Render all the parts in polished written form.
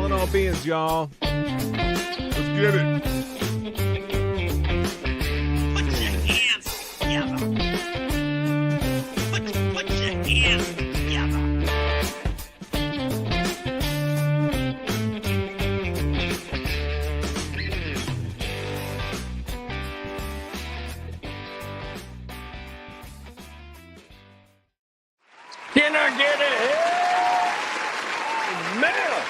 Calling all beings, y'all. Let's get it. Put your hands together. Put your hands together. Can I get a hell? Man,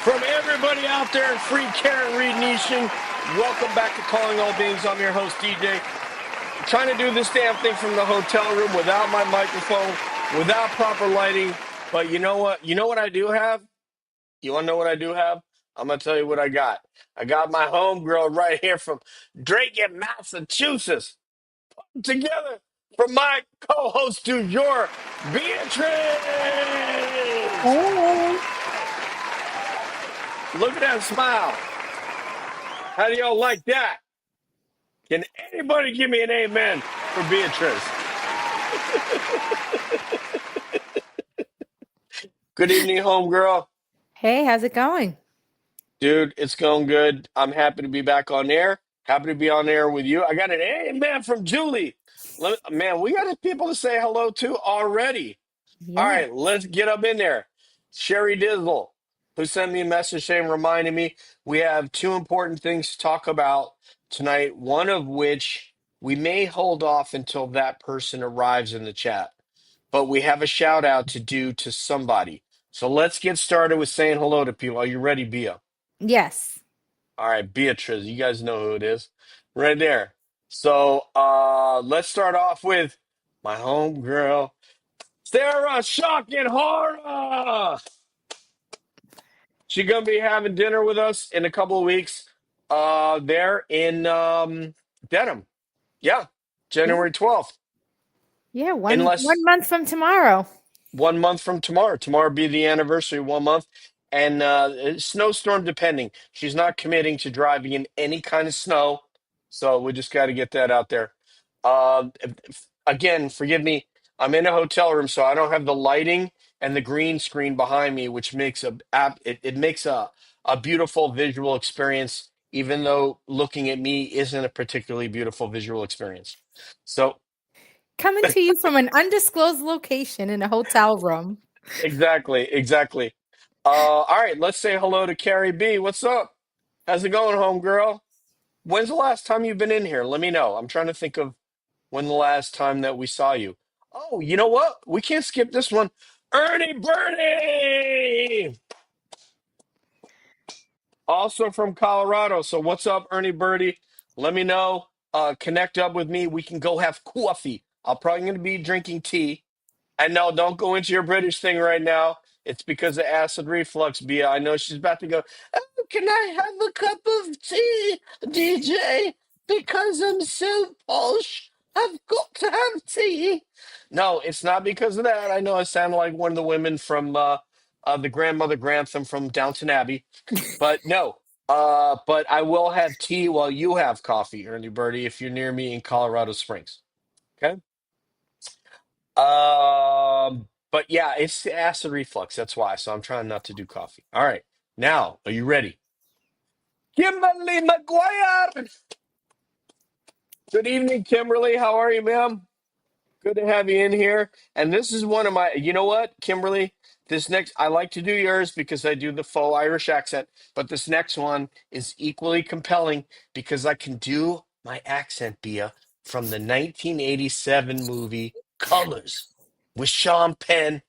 from everybody out there in Free Karen Reed Nation, welcome back to Calling All Beings. I'm your host, DJ. Trying to do this damn thing from the hotel room without my microphone, without proper lighting. But you know what? You know what I do have? You want to know what I do have? I'm going to tell you what I got. I got my homegirl right here from Drake, Massachusetts. Together from my co-host du jour, Beatriz. Hey. Look at that smile. How do y'all like that? Can anybody give me an amen for Beatriz? Good evening, homegirl. Hey, how's it going? Dude, it's going good. I'm happy to be back on air. Happy to be on air with you. I got an amen from Julie. Man, we got people to say hello to already. All Yeah. right, let's get up in there. Sherry Dizzle, who sent me a message saying, reminding me we have two important things to talk about tonight, one of which we may hold off until that person arrives in the chat. But we have a shout out to do to somebody. So let's get started with saying hello to people. Are you ready, Bia? Yes. All right, Beatriz, you guys know who it is. Right there. So let's start off with my homegirl, Sarah Shock and Horror. She's gonna be having dinner with us in a couple of weeks. There in Dedham. Yeah, Yeah. January 12th. Yeah. One Unless month from tomorrow. 1 month from tomorrow. Tomorrow be the anniversary, 1 month. And snowstorm depending. She's not committing to driving in any kind of snow. So we just got to get that out there. Again, forgive me. I'm in a hotel room, so I don't have the lighting and the green screen behind me, which makes it makes a beautiful visual experience, even though looking at me isn't a particularly beautiful visual experience. So Coming to you from an undisclosed location in a hotel room. exactly. All right, let's say hello to Carrie B. What's up? How's it going, homegirl? When's the last time you've been in here? Let me know. I'm trying to think of when the last time that we saw you. Oh, you know what? We can't skip this one. Ernie Birdie! Also from Colorado. So what's up, Ernie Birdie? Let me know. Connect up with me. We can go have coffee. I'm probably going to be drinking tea. And no, don't go into your British thing right now. It's because of acid reflux, Bia. I know she's about to go, oh, can I have a cup of tea, DJ? Because I'm so posh. I've got to have tea. No, it's not because of that. I know I sound like one of the women from the grandmother Grantham from Downton Abbey. But no. But I will have tea while you have coffee, Ernie Birdie, if you're near me in Colorado Springs. Okay? But yeah, it's the acid reflux. That's why. So I'm trying not to do coffee. All right. Now, are you ready? Kimberly McGuire. Good evening, Kimberly. How are you, ma'am? Good to have you in here. And this is one of my, you know what, Kimberly? This next, I like to do yours because I do the faux Irish accent, but this next one is equally compelling because I can do my accent, Bia, from the 1987 movie Colors with Sean Penn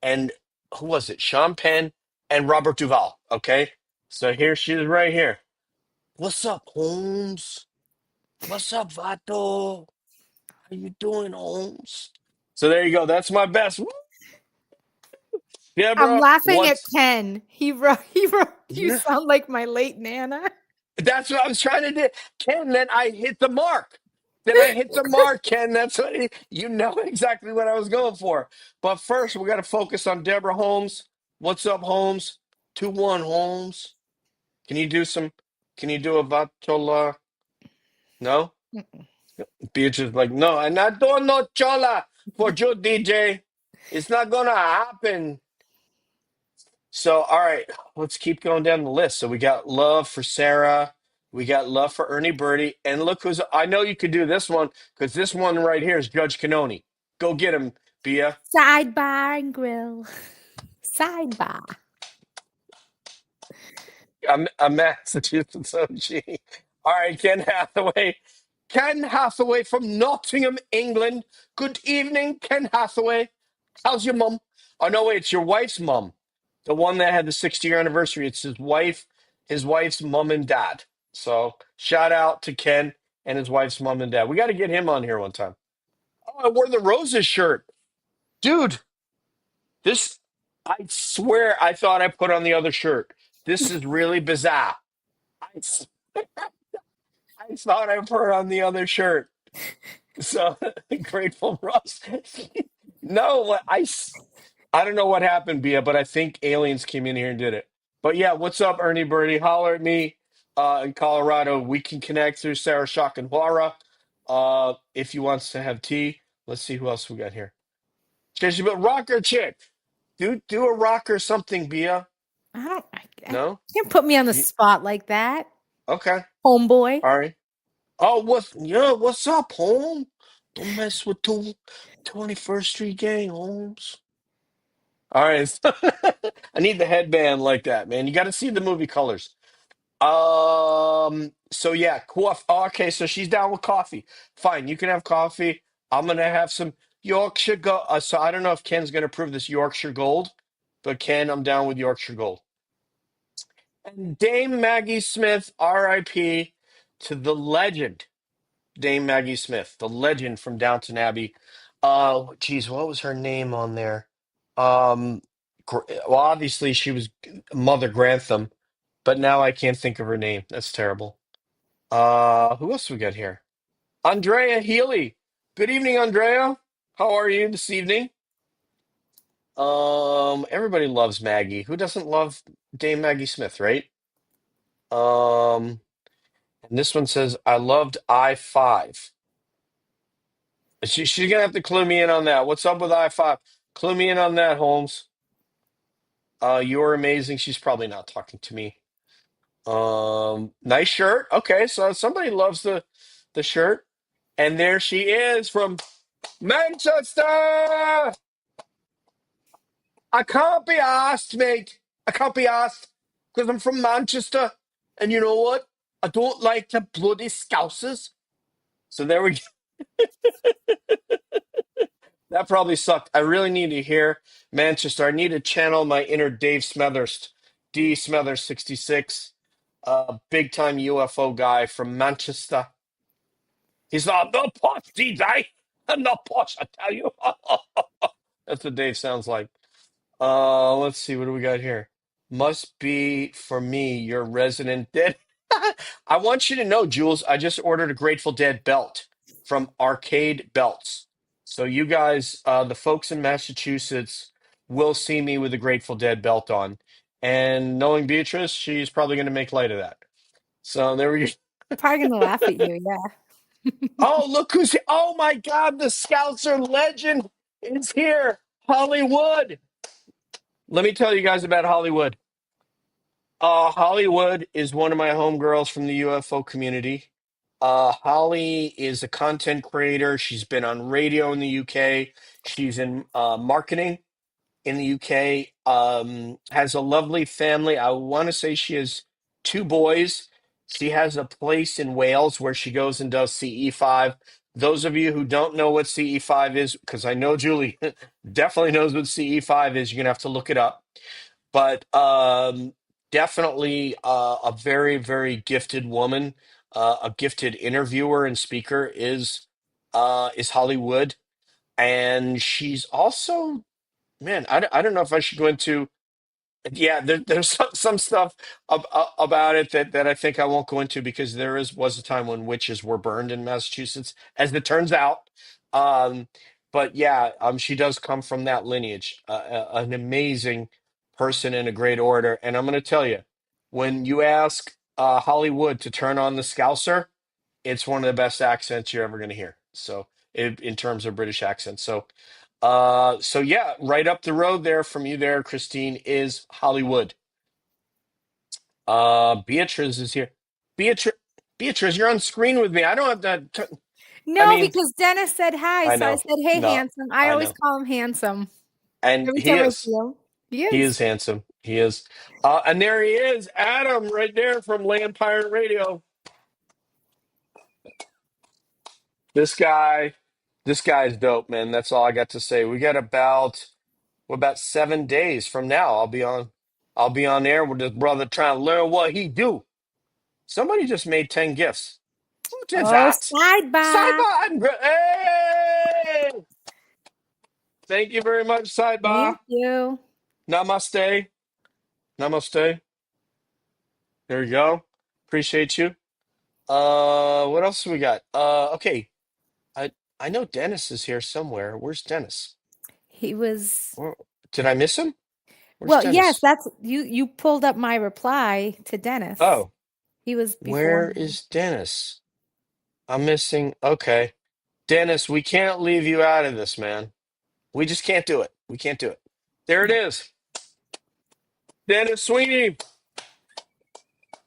and who was it? Sean Penn and Robert Duvall. Okay. So here she is right here. What's up, Holmes? What's up, Vato? How you doing, Holmes? So there you go. That's my best. Woo! I'm Deborah, laughing at what's Ken. He wrote, you sound like my late Nana. that's what I was trying to do. Ken, then I hit the mark. Then I hit the mark, Ken. That's what you know exactly what I was going for. But first, we got to focus on Deborah Holmes. What's up, Holmes? 2-1, Holmes. Can you do some? Can you do a Vatola? No? Beatrice is like, no, I'm not doing no chola for you, DJ. It's not gonna happen. So, all right, let's keep going down the list. So we got love for Sarah. We got love for Ernie Birdie. And look who's, I know you could do this one because this one right here is Judge Canoni. Go get him, Bia. Sidebar and grill. Sidebar. A Massachusetts OG. All right, Ken Hathaway. Ken Hathaway from Nottingham, England. Good evening, Ken Hathaway. How's your mum? Oh no, wait, it's your wife's mum. The one that had the 60-year anniversary. It's his wife's mom and dad. So shout out to Ken and his wife's mom and dad. We got to get him on here one time. Oh, I wore the Roses shirt. Dude, this, I swear I thought I put on the other shirt. This is really bizarre. I, s- I thought I put on the other shirt. So grateful Russ. No, I don't know what happened, Bia, but I think aliens came in here and did it. But yeah, what's up, Ernie Birdie? Holler at me in Colorado. We can connect through Sarah Shock and Huara if he wants to have tea. Let's see who else we got here. But rocker chick. Do a rock or something, Bia. I No? can't put me on the You- spot like that, Okay. homeboy. All right. Oh, what's up, home? Don't mess with 21st Street gang, Holmes. All right. I need the headband like that, man. You got to see the movie colors. So yeah, okay, so she's down with coffee. Fine, you can have coffee. I'm gonna have some Yorkshire Gold. So I don't know if Ken's gonna prove this Yorkshire Gold, but Ken, I'm down with Yorkshire Gold. And Dame Maggie Smith, R.I.P. to the legend, Dame Maggie Smith, the legend from Downton Abbey. Geez, what was her name on there? Um, well, obviously she was Mother Grantham, but now I can't think of her name. That's terrible. Who else we got here? Andrea Healy. Good evening, Andrea. How are you this evening? Everybody loves Maggie. Who doesn't love Dame Maggie Smith, right? Um, and this one says, I loved I-5. She's gonna have to clue me in on that. What's up with I-5? Clue me in on that, Holmes. You're amazing. She's probably not talking to me. Nice shirt. Okay, so somebody loves the shirt. And there she is from Manchester. I can't be asked, mate. I can't be asked because I'm from Manchester. And you know what? I don't like the bloody scousers. So there we go. That probably sucked. I really need to hear Manchester. I need to channel my inner Dave Smethurst, D Smethurst 66, big time UFO guy from Manchester. He's not the posh, DJ. I'm not posh, I tell you. That's what Dave sounds like. Let's see. What do we got here? Must be for me, your resident dead. I want you to know, Jules, I just ordered a Grateful Dead belt from Arcade Belts. So you guys, the folks in Massachusetts, will see me with a Grateful Dead belt on. And knowing Beatrice, she's probably going to make light of that. So there we go. Probably gonna laugh at you. Yeah. Oh, look who's here. Oh my God, the Scouser legend is here. Hollywood. Let me tell you guys about Hollywood. Hollywood is one of my homegirls from the UFO community. Holly is a content creator. She's been on radio in the UK. She's in marketing in the UK. Has a lovely family. I want to say she has two boys. She has a place in Wales where she goes and does CE5. Those of you who don't know what CE5 is, because I know Julie definitely knows what CE5 is, you're going to have to look it up. But definitely a very, very gifted woman, a gifted interviewer and speaker is Hollywood. And she's also, man, I don't know if I should go into, yeah, there's some stuff about it that I think I won't go into because was a time when witches were burned in Massachusetts, as it turns out. Um, but yeah, she does come from that lineage, an amazing person and a great orator. And I'm going to tell you, when you ask Hollywood to turn on the Scouser, it's one of the best accents you're ever going to hear. So, in terms of British accents, so. So yeah, right up the road there from you there, Christine, is Hollywood. Beatriz is here. Beatriz, Beatriz, you're on screen with me. I don't have that. I No, mean, because Dennis said hi, I so I know. said, "Hey, No, handsome." I I always know. call him handsome And every he time I is. see him. He He is. is handsome. He is. And there he is, Adam, right there from Land Pirate Radio. This guy, this guy's dope, man. That's all I got to say. We got about 7 days from now. I'll be on air with this brother trying to learn what he do. Somebody just made 10 gifts. Who did Oh, that? sidebar. Sidebar. Hey! Thank you very much, Sidebar. Thank you. Namaste. Namaste. There you go. Appreciate you. What else we got? Okay. I I know Dennis is here somewhere. Where's Dennis? He was Where, did I miss him? Where's well, yes, Dennis? that's you pulled up my reply to Dennis. Oh, He was before where me. is Dennis? I'm missing. Okay. Dennis, we can't leave you out of this, man. We just can't do it. We can't do it. There it No. is. Dennis Sweeney.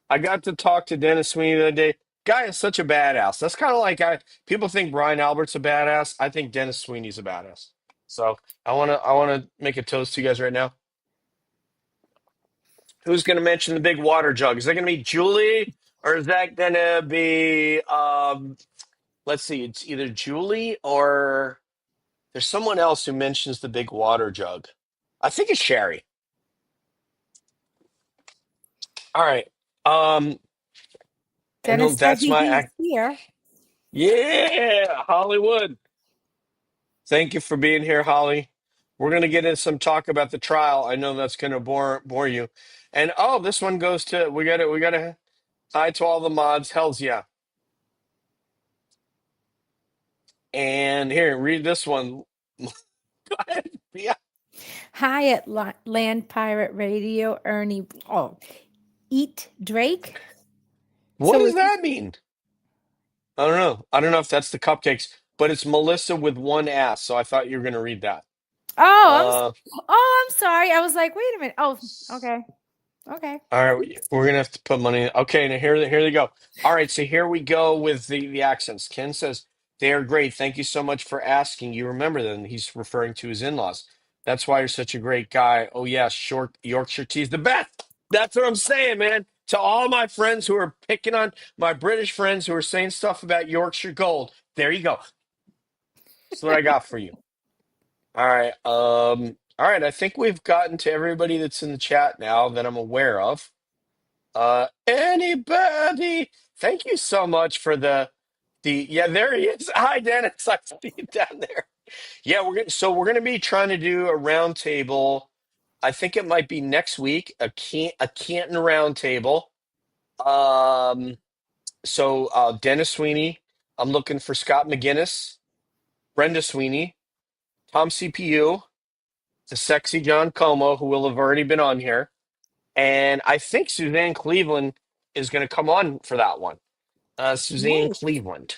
I got to talk to Dennis Sweeney the other day. Guy is such a badass. That's kind of like people think Brian Albert's a badass. I think Dennis Sweeney's a badass. So I wanna make a toast to you guys right now. Who's gonna mention the big water jug? Is that gonna be Julie or is that gonna be let's see, it's either Julie or there's someone else who mentions the big water jug. I think it's Sherry. All right. Um and Dennis said that's my he's act. here. Yeah, Hollywood. Thank you for being here, Holly. We're going to get into some talk about the trial. I know that's going to bore you. And oh, this one goes to we got to hi to all the mods. Hells yeah. And here, read this one. Go ahead. Yeah. Hi at Land Pirate Radio, Ernie. Oh, eat Drake. What So does is this, that mean? I don't know. I don't know if that's the cupcakes, but it's Melissa with one ass. So I thought you were going to read that. oh, Uh, I'm sorry. I was like, wait a minute. Oh, okay. Okay. All right, we're gonna have to put money in. Okay, now here they go. All right, so here we go with the accents. Ken says they are great. Thank you so much for asking. You remember them. He's referring to his in-laws. That's why you're such a great guy. Oh yeah, short Yorkshire tea's the best. That's what I'm saying, man. To all my friends who are picking on my British friends who are saying stuff about Yorkshire Gold, there you go. That's what I got for you. All right. All right. I think we've gotten to everybody that's in the chat now that I'm aware of. Anybody? Thank you so much for the yeah, there he is. Hi Dennis, I see you down there. Yeah, we're gonna be trying to do a round table. I think it might be next week, a Canton round table. Um Dennis Sweeney, I'm looking for Scott McGinnis, Brenda Sweeney, Tom CPU, the sexy John Como, who will have already been on here. And I think Suzanne Cleveland is going to come on for that one. Suzanne Nice. Cleveland.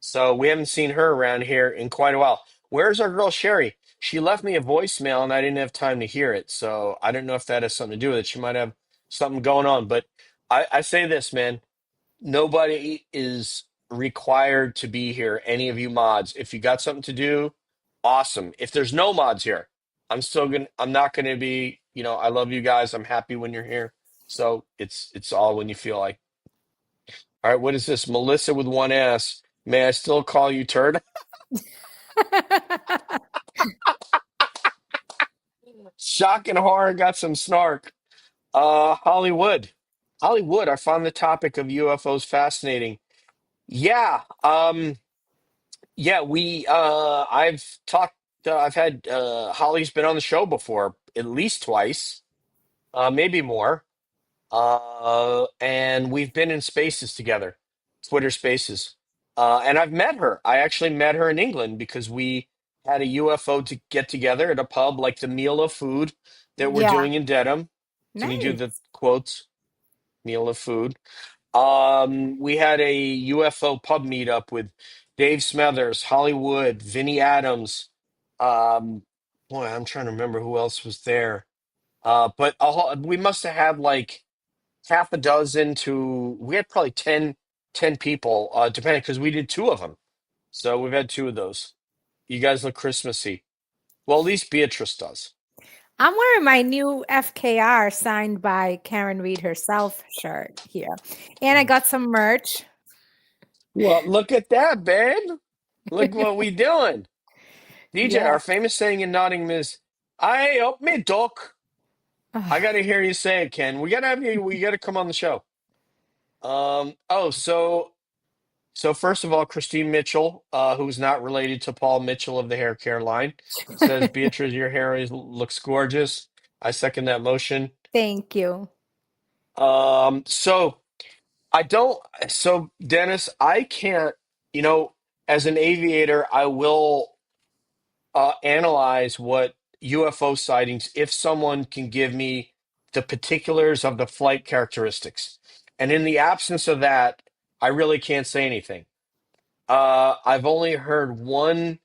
So we haven't seen her around here in quite a while. Where's our girl Sherry? She left me a voicemail and I didn't have time to hear it. So I don't know if that has something to do with it. She might have something going on. But I say this, man. Nobody is required to be here. Any of you mods. If you got something to do, awesome. If there's no mods here, I'm not gonna be, I love you guys. I'm happy when you're here. So it's all when you feel like. All right, what is this? Melissa with one S. May I still call you turd? Shock and horror got some snark. Hollywood. Hollywood, I found the topic of UFOs fascinating. Yeah. Yeah, I've had Holly's been on the show before, at least twice, maybe more. And we've been in spaces together, Twitter spaces. And I've met her. I actually met her in England because we had a UFO to get together at a pub, like the Meal of Food that we're Yeah. doing in Dedham. Can you do the Nice. quotes? Meal of Food. We had a UFO pub meetup with Dave Smethers, Hollywood, Vinny Adams, Um, boy, I'm trying to remember who else was there. But we must have had like half a dozen to we had probably 10 people, depending because we did two of them. So we've had two of those. You guys look Christmassy. Well, at least Beatrice does. I'm wearing my new FKR signed by Karen Reed herself shirt here. And I got some merch. Well, look at that, babe. Look what we doing. DJ, Yeah. our famous saying in Nottingham is, "I up me duck." I got to hear you say it, Ken. We got to have you. We got to come on the show. So first of all, Christine Mitchell, who's not related to Paul Mitchell of the hair care line, says, Beatrice, your looks gorgeous. I second that motion. Thank you. So I don't, so Dennis, I can't, you know, as an aviator, I will analyze what UFO sightings if someone can give me the particulars of the flight characteristics. And in the absence of that, I really can't say anything. I've only heard one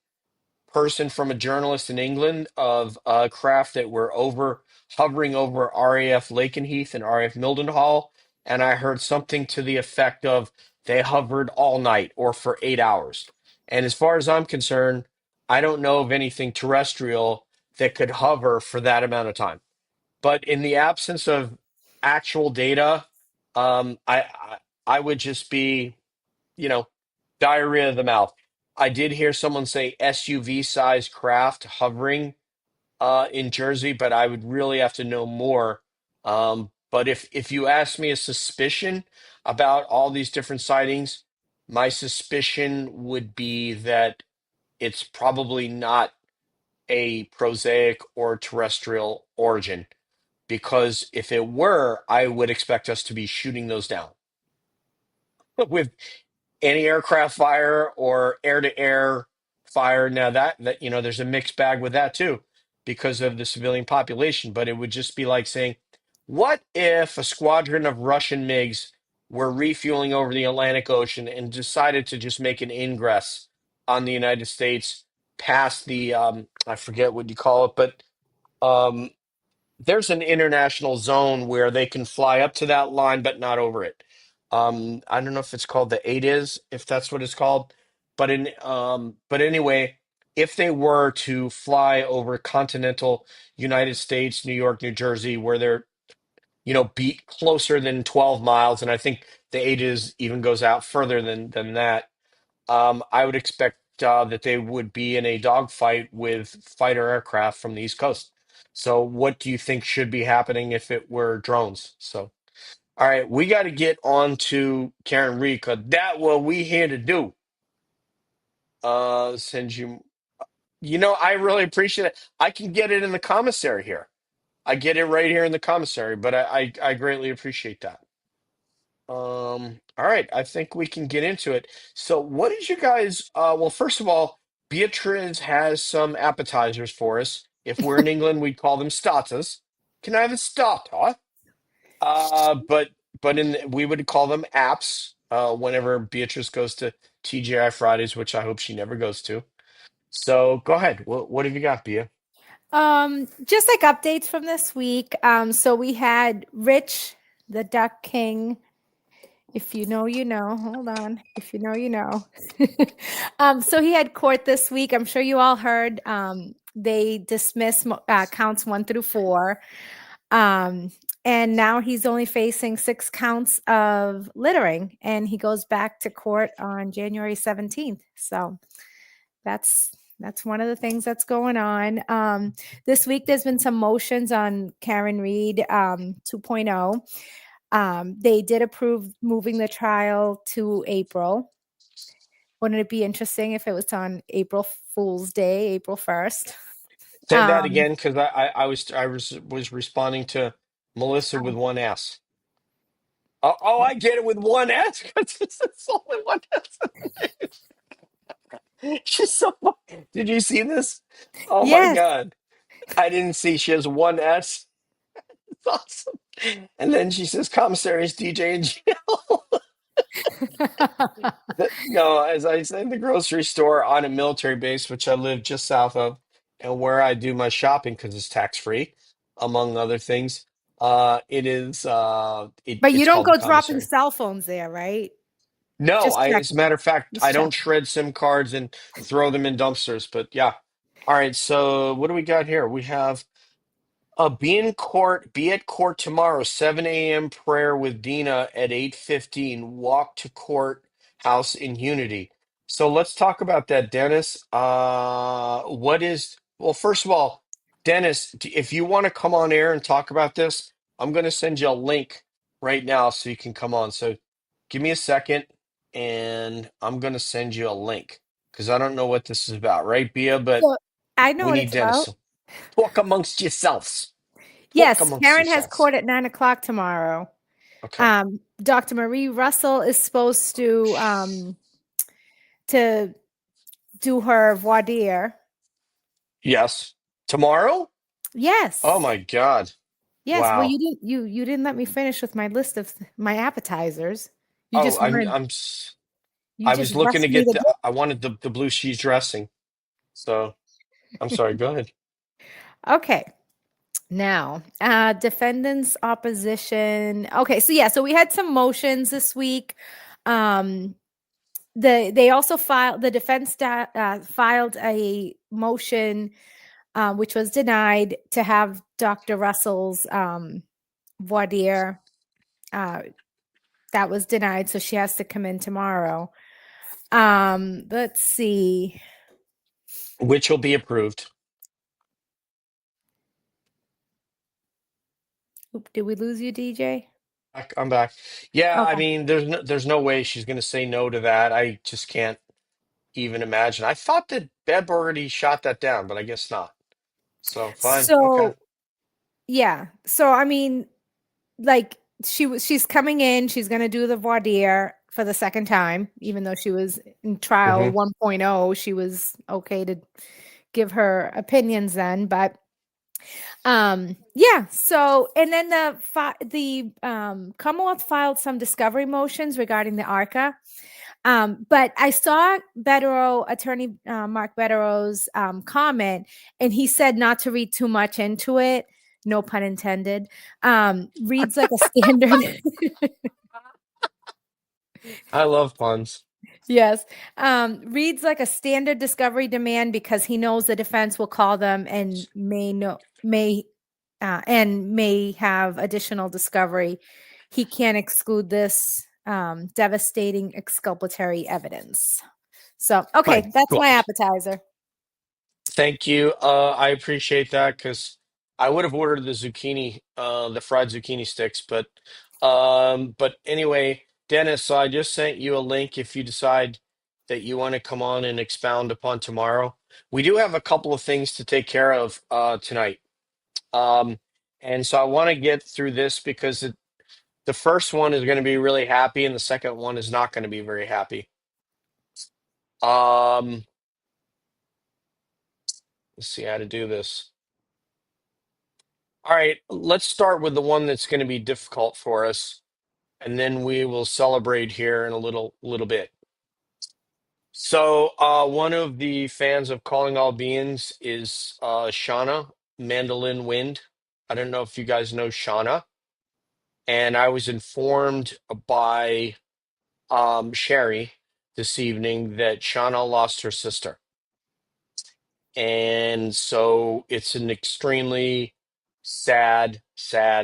person from a journalist in England of craft that were hovering over RAF Lakenheath and RAF Mildenhall, and I heard something to the effect of they hovered all night or for 8 hours. And as far as I'm concerned, I don't know of anything terrestrial that could hover for that amount of time. But in the absence of actual data, I would just be, you know, diarrhea of the mouth. I did hear someone say SUV size craft hovering in Jersey, but I would really have to know more. But if you ask me a suspicion about all these different sightings, my suspicion would be that it's probably not a prosaic or terrestrial origin. Because if it were, I would expect us to be shooting those down with anti-aircraft fire or air-to-air fire. Now that there's a mixed bag with that too, because of the civilian population. But it would just be like saying, what if a squadron of Russian MiGs were refueling over the Atlantic Ocean and decided to just make an ingress on the United States past the I forget what you call it, but um, there's an international zone where they can fly up to that line but not over it. I don't know if it's called the eight is, if that's what it's called. But anyway, if they were to fly over continental United States, New York, New Jersey, where they're, be closer than 12 miles, and I think the eight is even goes out further than that. I would expect that they would be in a dogfight with fighter aircraft from the East Coast. So, what do you think should be happening if it were drones? So, all right, we got to get on to Karen Reed because that what we here to do. Send you. I really appreciate it. I can get it in the commissary here. I get it right here in the commissary, but I greatly appreciate that. All right, I think we can get into it. So, what did you guys? Well, first of all, Beatriz has some appetizers for us. If we're in England, we'd call them starters. Can I have a starter? But we would call them apps. Whenever Beatrice goes to TGI Fridays, which I hope she never goes to. So, go ahead. What have you got, Bea? Just like updates from this week. So we had Rich, the Duck King. If you know, you know. Hold on. If you know, you know. So he had court this week. I'm sure you all heard. They dismissed counts 1 through 4. And now he's only facing 6 counts of littering, and he goes back to court on January 17th. So that's one of the things that's going on. This week, there's been some motions on Karen Reed 2.0. They did approve moving the trial to April. Wouldn't it be interesting if it was on April Fool's Day, April 1st? Say that again, because I was responding to Melissa with one S. Oh, I get it with one S because it's only one S. She's so funny. Did you see this? Oh my Yes. God. I didn't see she has one S. It's awesome. And then she says commissaries DJ in jail. No, as I said, the grocery store on a military base, which I live just south of. and where I do my shopping because it's tax free, among other things. But you It's don't called the go dropping commissary. cell phones there, right? No, Just as a checking. matter of fact, I Just don't checking. shred SIM cards and throw them in dumpsters. But yeah. All right. So what do we got here? We have be at court tomorrow, 7 a.m. prayer with Dina at 8:15. Walk to courthouse in unity. So let's talk about that, Dennis. Well, first of all, Dennis, if you want to come on air and talk about this, I'm going to send you a link right now so you can come on. So give me a second and I'm going to send you a link because I don't know what this is about, right, Bia? But So I know we what need it's Dennis. about. So talk amongst yourselves. Talk Yes, amongst Karen has yourselves. court at 9 o'clock tomorrow. Okay. Dr. Marie Russell is supposed to do her voir dire. Yes. Tomorrow? Oh Yes. my God. Yes. Well, Wow. you didn't let me finish with my list of my appetizers. You Oh, just wanted you I just was looking to rushed me get to get. I wanted the blue cheese dressing. So I'm sorry. Go ahead. Okay. Now, defendants opposition. Okay, so yeah, so we had some motions this week. Um, they also filed the filed a motion which was denied to have Dr. Russell's voir dire. Uh, that was denied, so she has to come in tomorrow. Let's see. Which will be approved. Oop, did we lose you, DJ? I'm back. Yeah, I Okay. mean, there's no way she's going to say no to that. I just can't even imagine. I thought that Beb already shot that down, but I guess not. So fine. Okay. So yeah, so I mean, like she's coming in, she's going to do the voir dire for the second time, even though she was in trial Hmm. 1.0, she was okay to give her opinions then, but yeah, so and then the Commonwealth filed some discovery motions regarding the ARCA. But I saw attorney Mark Bettero's comment, and he said not to read too much into it. No pun intended. Reads like a standard. I love puns. Yes. Reads like a standard discovery demand because he knows the defense will call them and may have additional discovery. He can't exclude this devastating exculpatory evidence. So, okay, My that's my God. appetizer. Thank you. I appreciate that because I would have ordered the fried zucchini sticks, but anyway, Dennis, so I just sent you a link if you decide that you want to come on and expound upon tomorrow. We do have a couple of things to take care of tonight. And so I want to get through this because the first one is going to be really happy and the second one is not going to be very happy. Um, let's see how to do this. All right, let's start with the one that's going to be difficult for us, and then we will celebrate here in a little bit. So, one of the fans of Calling All Beings is Shauna Mandolin Wind. I don't know if you guys know Shauna, and I was informed by Sherry this evening that Shauna lost her sister, and so it's an extremely sad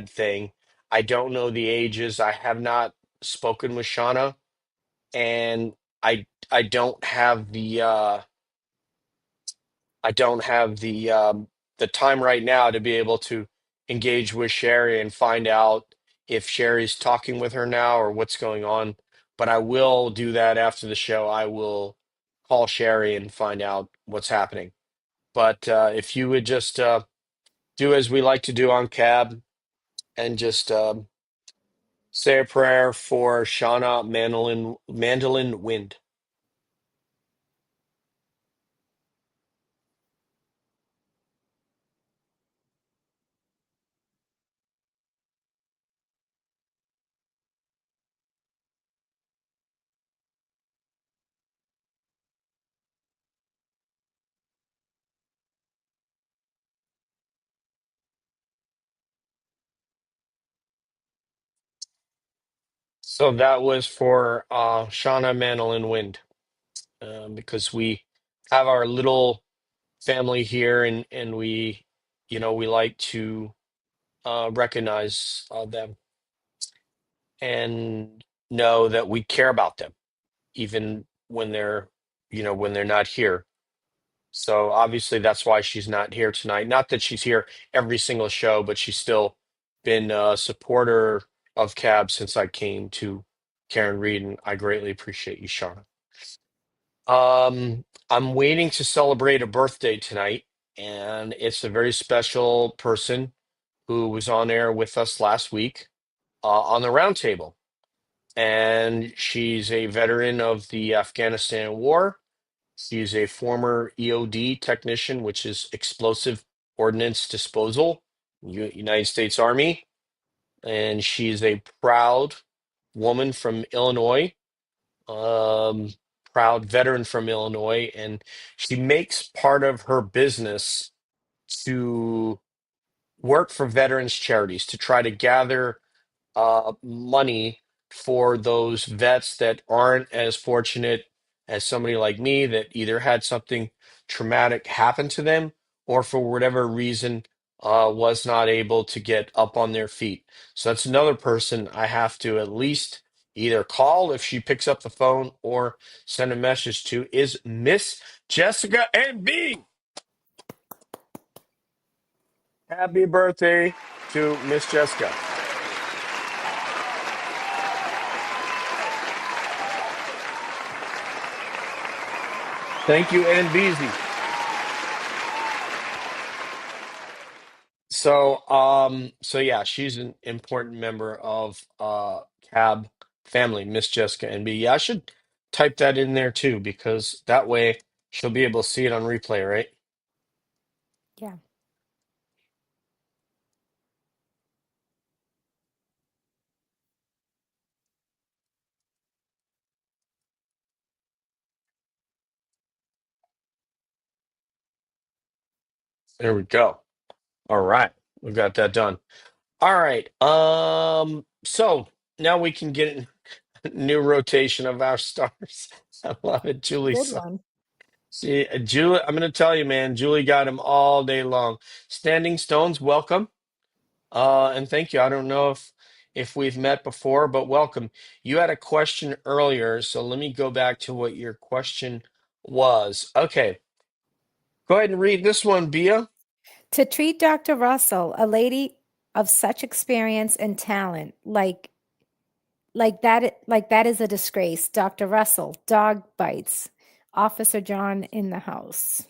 thing. I don't know the ages. I have not spoken with Shauna, and I don't have the time right now to be able to engage with Sherry and find out if Sherry's talking with her now or what's going on. But I will do that after the show. I will call Sherry and find out what's happening. But if you would just do as we like to do on Cab and just say a prayer for Shauna Mandolin Wind. So that was for Shauna, Mantle, and Wind, because we have our little family here, and we, we like to recognize them and know that we care about them, even when they're not here. So obviously that's why she's not here tonight. Not that she's here every single show, but she's still been a supporter of Cab since I came to Karen Reed, and I greatly appreciate you, Shauna. I'm waiting to celebrate a birthday tonight, and it's a very special person who was on air with us last week on the roundtable. And she's a veteran of the Afghanistan war. She's a former EOD technician, which is explosive ordnance disposal, United States Army. And she's a proud woman from Illinois, um, proud veteran from Illinois. And she makes part of her business to work for veterans charities to try to gather money for those vets that aren't as fortunate as somebody like me that either had something traumatic happen to them or for whatever reason was not able to get up on their feet. So that's another person I have to at least either call if she picks up the phone or send a message to is Miss Jessica NB. Happy birthday to Miss Jessica. Thank you, NBZ. So yeah, she's an important member of Cab family, Miss Jessica NB. Yeah, I should type that in there too, because that way she'll be able to see it on replay, right? Yeah. There we go. All right, we got that done. All right. So now we can get in new rotation of our stars. I love it, Julie. Good So one. see, Julie, I'm gonna tell you, man, Julie got him all day long. Standing Stones, welcome. And thank you. I don't know if we've met before, but welcome. You had a question earlier, so let me go back to what your question was. Okay, go ahead and read this one, Bia. To treat Dr. Russell, a lady of such experience and talent, like that is a disgrace. Dr. Russell, dog bites. Officer John in the house.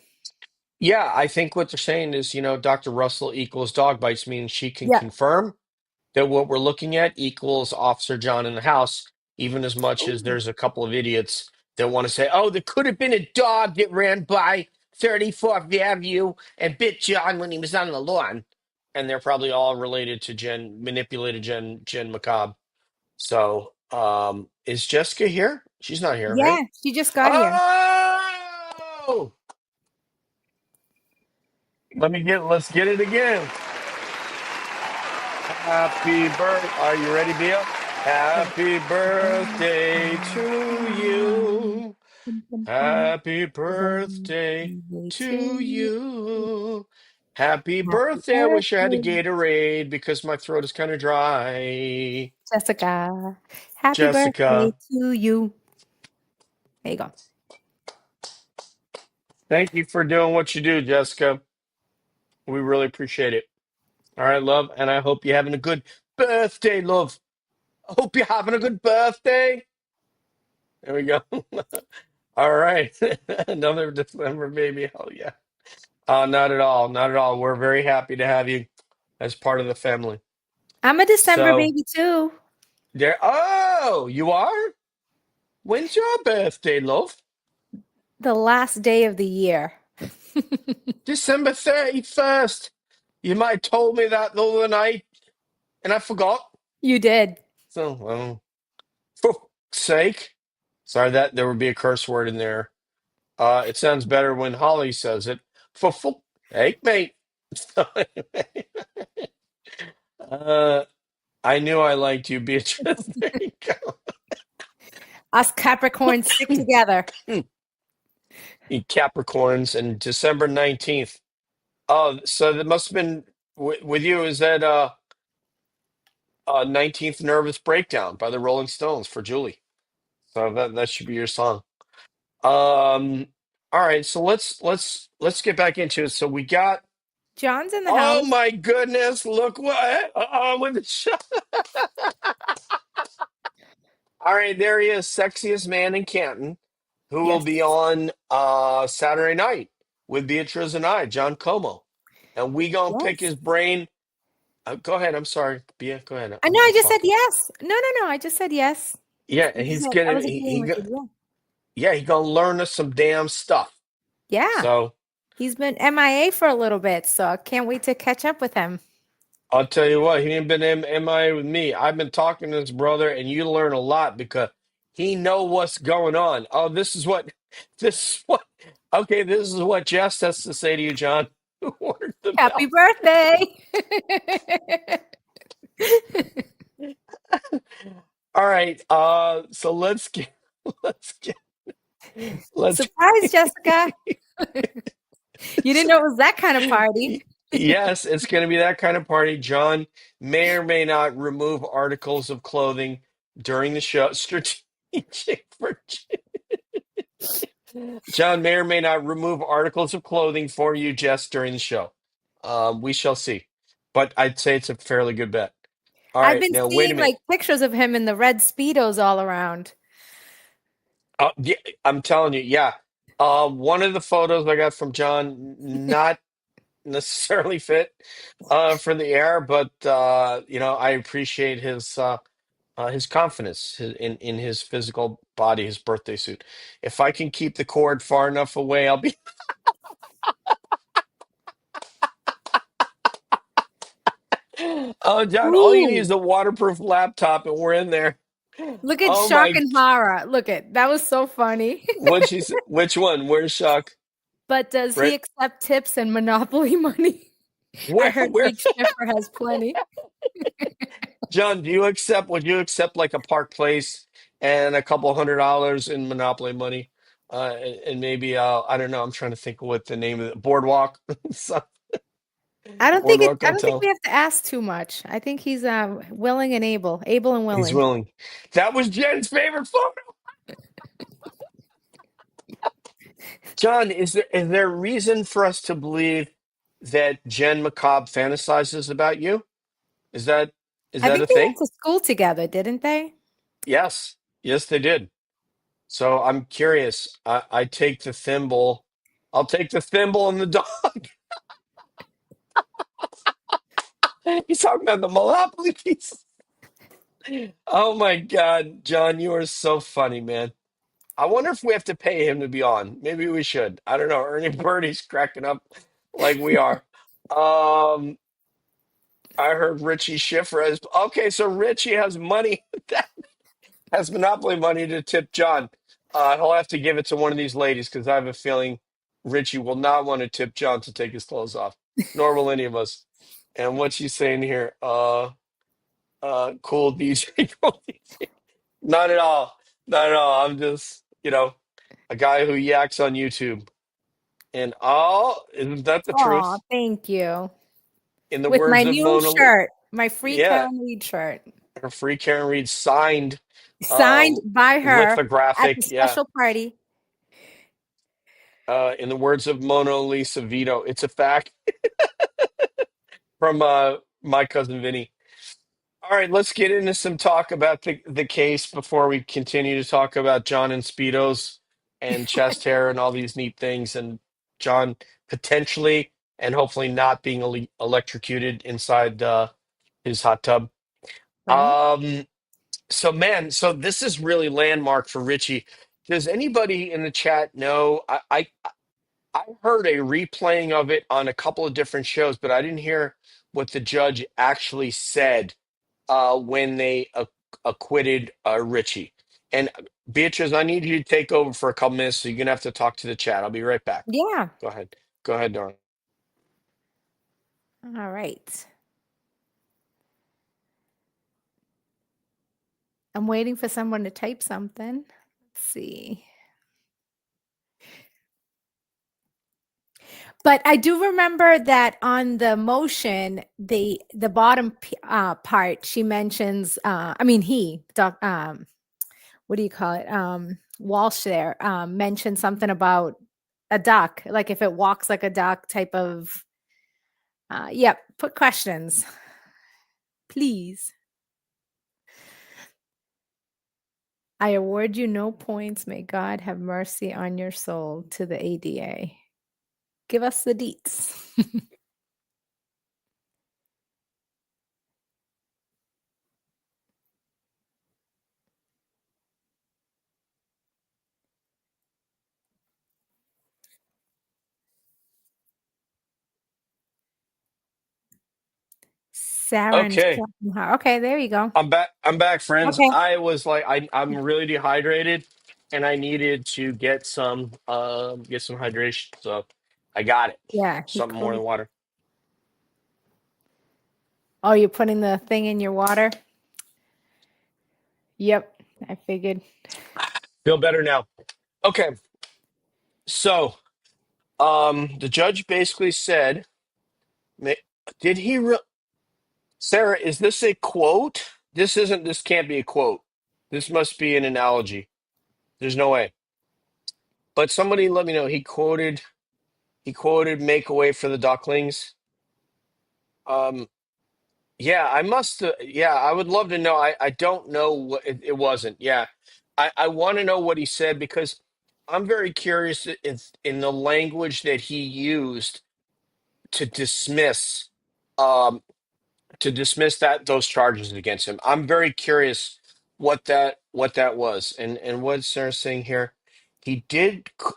Yeah, I think what they're saying is, Dr. Russell equals dog bites, means she can Yeah. confirm that what we're looking at equals Officer John in the house, even as much as Ooh. there's a couple of idiots that want to say, oh, there could have been a dog that ran by 34th Avenue and bit John when he was on the lawn. And they're probably all related to manipulated Jen McCobb. So, is Jessica here? She's not here, Yeah, right? she just got here. Oh, let's get it again. Happy birthday. Are you ready, Bia? Happy birthday to you. Happy birthday to you. Happy Happy birthday. I wish I had a birthday, Gatorade because my throat is kind of dry. Jessica. Happy birthday Jessica, to you. There you go. thank you for doing what you do, Jessica. We really appreciate it. All right, love. And I hope you're having a good birthday, love. I hope you're having a good birthday. There we go. All right. Another December baby. Oh, yeah. Not at all. Not at all. We're very happy to have you as part of the family. I'm a December So, baby too. oh, you are? When's your birthday, love? The last day of the year. December 31st. You might have told me that the other night, and I forgot. You did. So, well, for fuck's sake. Sorry that there would be a curse word in there. It sounds better when Holly says it. For fuck's sake, mate. So, anyway, I knew I liked you, Beatrice. There you go. Us Capricorns stick together. You Capricorns, and December 19th. Oh, so that must have been with you. Is that 19th Nervous Breakdown by the Rolling Stones for Julie? So that should be your song. All right, so let's get back into it. So we got. John's in the Oh house. my goodness! Look what with the show. All right, there he is, sexiest man in Canton, who will Yes. be on Saturday night with Beatriz and I, John Como, and we gonna pick Yes. his brain. Go ahead. I'm sorry, Bia. Go ahead. I know. I I'm just said talking. yes. No. I just said yes. Yeah, I and just he's said I gonna was agreeing with you. Yeah. yeah, he's gonna learn us some damn stuff. Yeah. So He's been MIA for a little bit, so I can't wait to catch up with him. I'll tell you what, he ain't been MIA with me. I've been talking to his brother, and you learn a lot because he know what's going on. Oh, this is what. Okay, this is what Jess has to say to you, John. Who ordered the Happy bell? birthday. All right. So let's get let's Surprise, Jessica. You didn't know it was that kind of party. yes, it's going to be that kind of party. John may or may not remove articles of clothing during the show. Strategic for John may or may not remove articles of clothing for you, Jess, during the show. We shall see, but I'd say it's a fairly good bet. All I've right, been now wait a seeing minute. like pictures of him in the red Speedos all around. Yeah, I'm telling you, yeah. One of the photos I got from John, not necessarily fit for the air, but I appreciate his confidence in his physical body, his birthday suit. If I can keep the cord far enough away, I'll be. Oh, John, all you need Ooh, is a waterproof laptop, and we're in there. look at Oh shock my! and horror. Look at that was so funny. Which one? Where's Chuck? But does he Right? accept tips and Monopoly money? I Where? heard Where? Big Schiffer has plenty. John, do you accept? Would you accept like a Park Place and a couple $100 in Monopoly money, and maybe I don't know. I'm trying to think of what the name of the Boardwalk, Boardwalk I don't think we Hotel. have to ask too much. I think he's willing and able and He's willing. willing. That was Jen's favorite photo. John, is there reason for us to believe that Jen McCobb fantasizes about you? Is that is I that a think they went thing? to school together, didn't they? Yes, yes, they did. So I'm curious. I take the thimble. I'll take the thimble and the dog. He's talking about the Monopoly piece. Oh my God, John, you are so funny, man. I wonder if we have to pay him to be on. Maybe we should. I don't know. Ernie Birdie's cracking up like we are. Um, I heard Richie Schiffer has. Okay, so Richie has money, has Monopoly money to tip John. He'll have to give it to one of these ladies because I have a feeling Richie will not want to tip John to take his clothes off, nor will any of us. And what she's saying here, cool DJ, cool DJ. Not at all. Not at all. I'm just, a guy who yaks on YouTube. And isn't that the Oh, truth? thank you. In the With my words of new Mona, shirt, my free yeah, Karen Reed shirt, her free Karen Reed signed uh, signed by her at the lithographic, yeah. special party. In the words of Mona Lisa Vito, it's a fact from my cousin Vinny. All right, let's get into some talk about the case before we continue to talk about John and Speedos and chest hair and all these neat things, and John potentially and hopefully not being electrocuted inside his hot tub. Right? Um, so this is really landmark for Richie. Does anybody in the chat know? I heard a replaying of it on a couple of different shows, but I didn't hear what the judge actually said when they acquitted Richie. And Beatrice, I need you to take over for a couple minutes, so you're gonna have to talk to the chat. I'll be right back. Yeah. Go ahead. Go ahead, darling. All right. I'm waiting for someone to type something. see. But I do remember that on the motion, the bottom part, she mentions. I mean, what do you call it? Walsh there mentioned something about a duck, like if it walks like a duck type of. Yep. Put questions, please. I award you no points. May God have mercy on your soul to the ADA. Give us the deets. Sarah and Okay. Schopenhauer. Okay, there you go. I'm back, friends. Okay. I was like, I'm really dehydrated, and I needed to get some hydration. So I got it. Yeah, he Something more quoted. than water. Oh, you're putting the thing in your water? Yep, I figured. Feel better now. Okay. So, the judge basically said, ma- did he Sarah, is this a quote? This can't be a quote. This must be an analogy. There's no way. But somebody let me know. He quoted make a way for the ducklings. Um, yeah, I must yeah, I would love to know. I don't know what it wasn't. Yeah. I want to know what he said because I'm very curious in the language that he used to dismiss um that those charges against him. I'm very curious what that was. And what Sarah's saying here,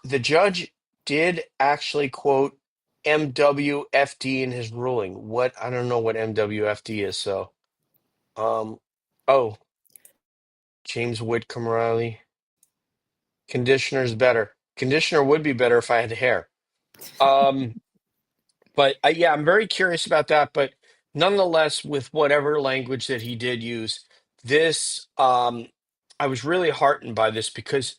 the judge did actually quote MWFD in his ruling. What I don't know what MWFD is, so um oh, James Whitcomb Riley. Conditioner's better. Conditioner would be better if I had hair. Um But yeah, I'm very curious about that. But nonetheless, with whatever language that he did use, this I was really heartened by this because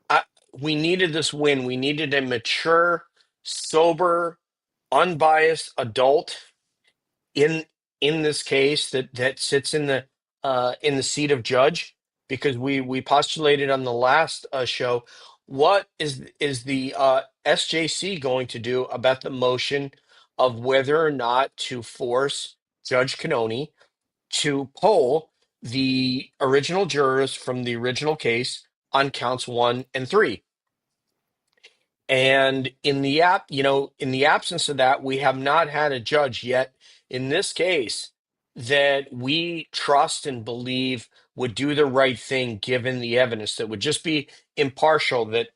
I, we needed this win. We needed a mature, sober, unbiased adult in in this case that sits in the seat of judge because we postulated on the last show what is the SJC going to do about the motion of whether or not to force Judge Canoni to poll the original jurors from the original case on counts 1 and 3. And in the absence of that, we have not had a judge yet in this case that we trust and believe would do the right thing given the evidence that would just be impartial, that,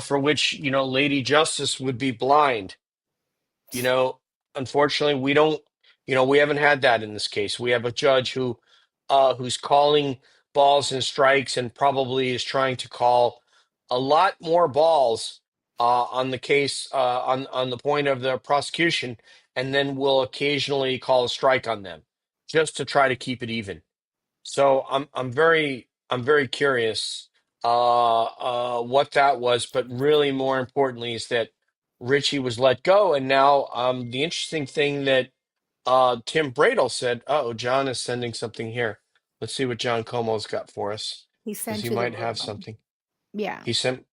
for which, Lady Justice would be blind. you know, Unfortunately, we haven't had that in this case. We have a judge who's calling balls and strikes and probably is trying to call a lot more balls on the case on the point of the prosecution, and then will occasionally call a strike on them just to try to keep it even. So I'm very curious what that was, but really more importantly is that Richie was let go, and now the interesting thing that Tim Bradle said. Oh, John is sending something here. Let's see what John Como's got for us He because he sent you the might have ruling. something. Yeah, He sent.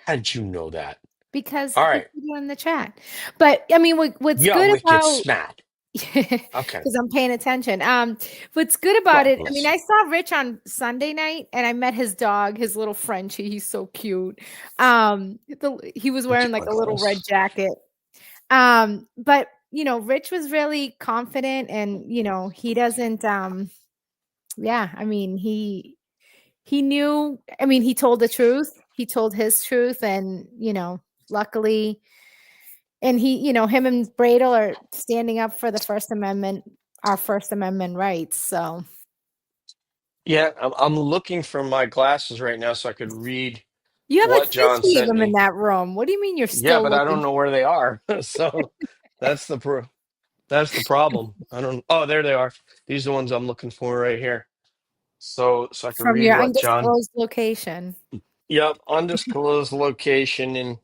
How did you know that? because All he right. put it in the chat. But I mean, what's Yeah, good wicked about smat. Okay. because I'm paying attention. What's good about God it? I mean, bless you. I saw Rich on Sunday night, and I met his dog, his little Frenchie. He's so cute. He was Look wearing at like my a little red goals. jacket. But Rich was really confident, and he doesn't. Yeah, I mean, he knew. I mean, he told the truth. He told his truth, and luckily, and him and Bradle are standing up for the First Amendment, our First Amendment rights. So Yeah, I'm looking for my glasses right now so I could read you have like what John 50 of sent them in me. that room. What do you mean you're Yeah, still but I don't looking know where they are. So that's that's the problem. I don't. Oh, there they are. These are the ones I'm looking for right here. So I can from read your what John. undisclosed location? Yep, undisclosed location in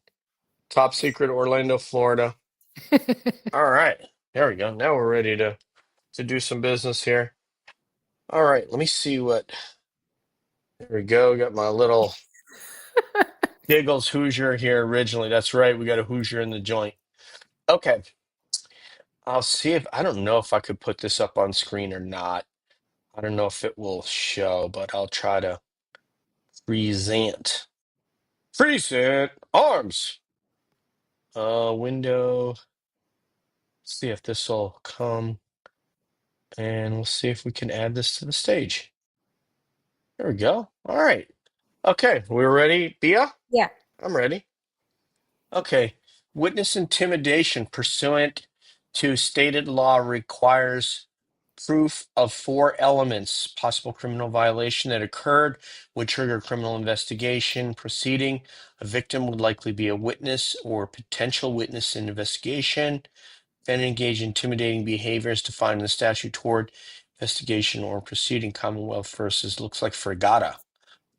top secret Orlando, Florida. All right, there we go. Now we're ready to do some business here. All right, let me see what. There we go. Got my little Giggles Hoosier here originally. That's right. We got a Hoosier in the joint. Okay. I'll see if I don't know if I could put this up on screen or not. I don't know if it will show, but I'll try to present. Present arms. Window. See if this will come, and we'll see if we can add this to the stage. There we go. All right. Okay, we're ready, Bia? Yeah. I'm ready. Okay. Witness intimidation pursuant to stated law requires proof of four elements. Possible criminal violation that occurred would trigger criminal investigation proceeding. A victim would likely be a witness or potential witness in investigation. Then engage in intimidating behaviors defined in the statute toward investigation or proceeding. Commonwealth versus looks like Fregata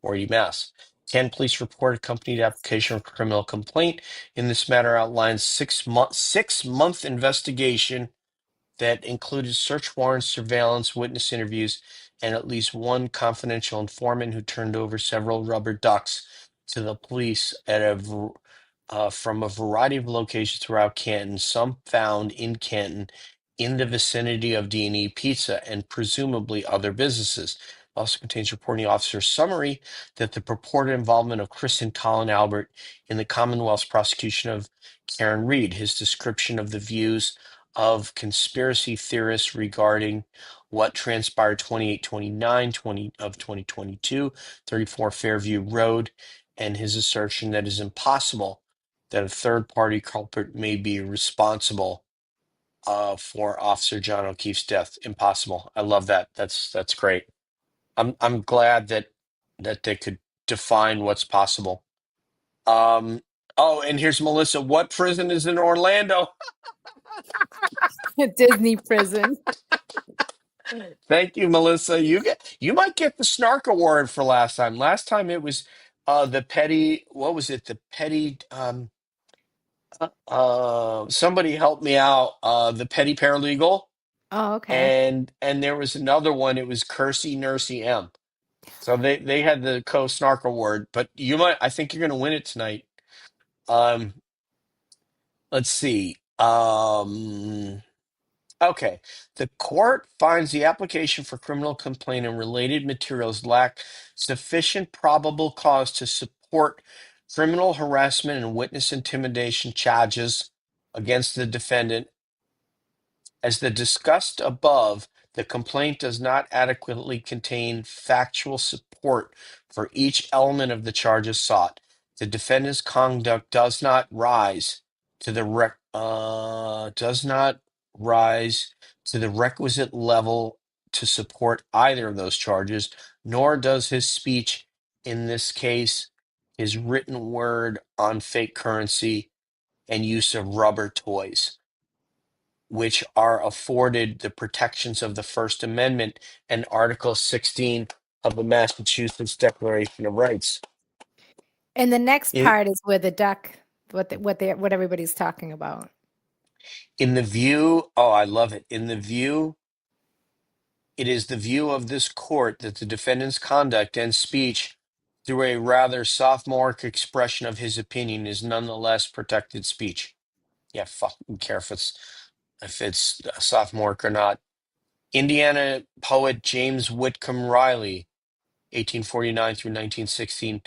or UMass. Can police report accompanied application of criminal complaint? In this matter, outlines 6 month investigation that included search warrants, surveillance, witness interviews, and at least one confidential informant who turned over several rubber ducks to the police from a variety of locations throughout Canton, some found in Canton in the vicinity of D&E Pizza and presumably other businesses. It also contains reporting officer's summary that the purported involvement of Chris and Colin Albert in the Commonwealth's prosecution of Karen Reed, his description of the views of conspiracy theorists regarding what transpired 28-29 of 2022, 34 Fairview Road, and his assertion that it is impossible that a third party culprit may be responsible for Officer John O'Keefe's death. Impossible. I love that. That's great. I'm glad that they could define what's possible. Oh, and here's Melissa. What prison is in Orlando? Disney prison. Thank you, Melissa. You might get the Snark Award for last time. Last time it was the petty. What was it? The petty. Somebody help me out. The petty paralegal, Oh, okay. and there was another one. It was Cursey Nursey M. So they had the co Snark Award, but you might. I think you're going to win it tonight. Um, let's see. Okay. The court finds the application for criminal complaint and related materials lack sufficient probable cause to support criminal harassment and witness intimidation charges against the defendant. As the discussed above, the complaint does not adequately contain factual support for each element of the charges sought. The defendant's conduct does not rise to the requisite level to support either of those charges, nor does his speech in this case, his written word on fake currency and use of rubber toys, which are afforded the protections of the First Amendment and Article 16 of the Massachusetts Declaration of Rights. And the next In, part is where the duck, what everybody's talking about. in the view, oh, I love it. In the view, it is the view of this court that the defendant's conduct and speech through a rather sophomoric expression of his opinion is nonetheless protected speech. Yeah, fucking care if it's sophomoric or not. Indiana poet James Whitcomb Riley, 1849 through 1916,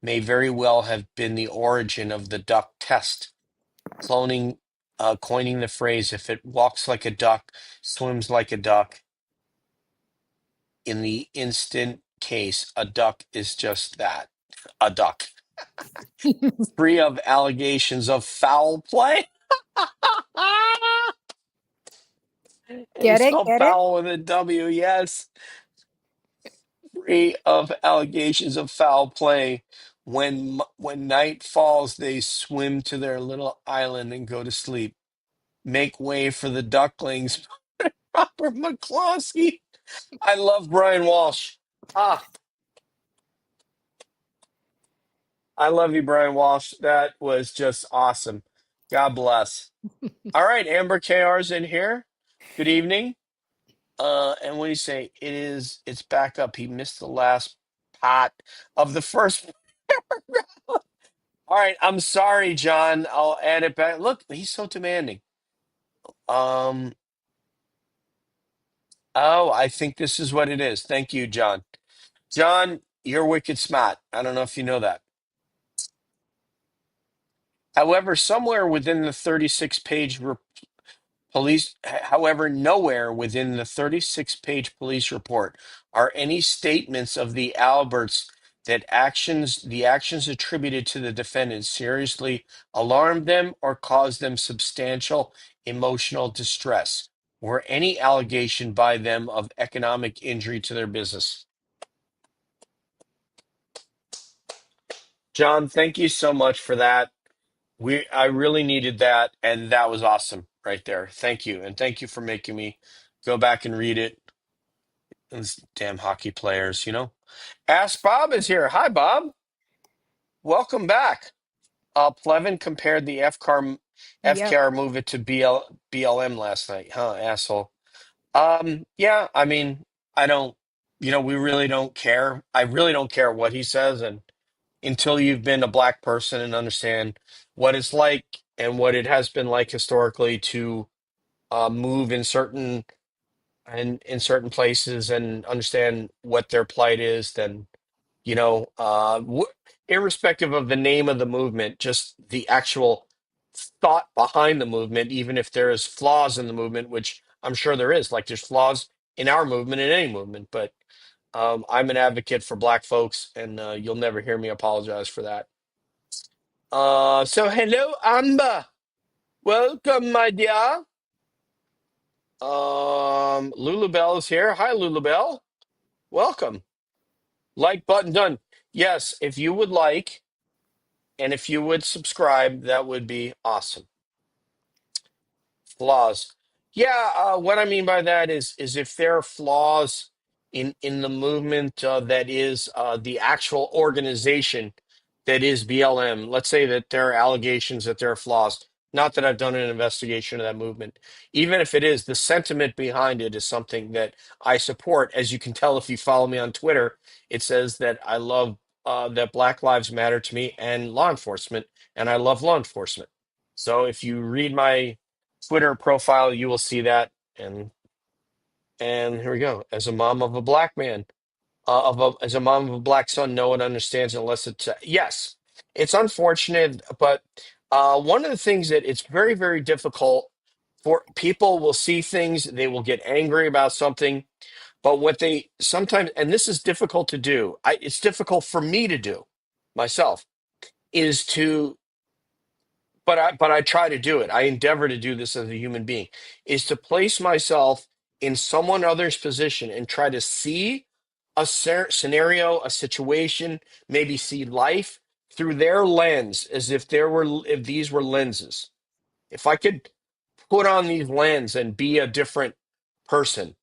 may very well have been the origin of the duck test, coining the phrase, if it walks like a duck, swims like a duck. In the instant case, a duck is just that, a duck. Free of allegations of foul play. And Get it's it? spelled Get it? foul with a W, yes. Free of allegations of foul play. When night falls, they swim to their little island and go to sleep. Make way for the ducklings. Robert McCloskey. I love Brian Walsh. Ah, I love you, Brian Walsh. That was just awesome. God bless. All right, Amber KR's in here. Good evening. And what do you say? It's back up. He missed the last pot of the first. All right, I'm sorry, John. I'll add it back. Look, he's so demanding. Um, oh, I think this is what it is. Thank you, John. John, you're wicked smart. I don't know if you know that. However, somewhere within the 36-page nowhere within the 36-page police report are any statements of the Alberts that the actions attributed to the defendants seriously alarmed them or caused them substantial emotional distress, or any allegation by them of economic injury to their business. John, thank you so much for that. I really needed that, and that was awesome right there. Thank you, and thank you for making me go back and read it. Those damn hockey players, you know. Ask Bob is here. Hi, Bob. Welcome back. Plevin compared the Yep. FKR movement to BLM last night, huh, asshole? Yeah. I mean, I don't. We really don't care. I really don't care what he says, and until you've been a black person and understand what it's like and what it has been like historically to move in certain places and understand what their plight is, then irrespective of the name of the movement, just the actual thought behind the movement, even if there is flaws in the movement, which I'm sure there is, like there's flaws in our movement, in any movement, but I'm an advocate for black folks, and you'll never hear me apologize for that. So hello, Amber. Welcome, my dear. Lulu Bell is here. Hi, Lulu Bell. Welcome. Like button done. Yes, if you would like, and if you would subscribe, that would be awesome. Flaws. Yeah, what I mean by that is if there are flaws in the movement that is the actual organization that is BLM. Let's say that there are allegations that there are flaws. Not that I've done an investigation of that movement. Even if it is, the sentiment behind it is something that I support. As you can tell if you follow me on Twitter, it says that I love that Black Lives Matter to me and law enforcement, and I love law enforcement. So if you read my Twitter profile, you will see that. And here we go. As a mom of a black man, as a mom of a black son, no one understands unless it's yes. It's unfortunate, but one of the things that it's very, very difficult for people will see things, they will get angry about something, but what they sometimes, and this is difficult to do, it's difficult for me to do myself, is to but I try to do it. I endeavor to do this as a human being, is to place myself in someone other's position and try to see a scenario, a situation, maybe see life through their lens, as if these were lenses. If I could put on these lenses and be a different person,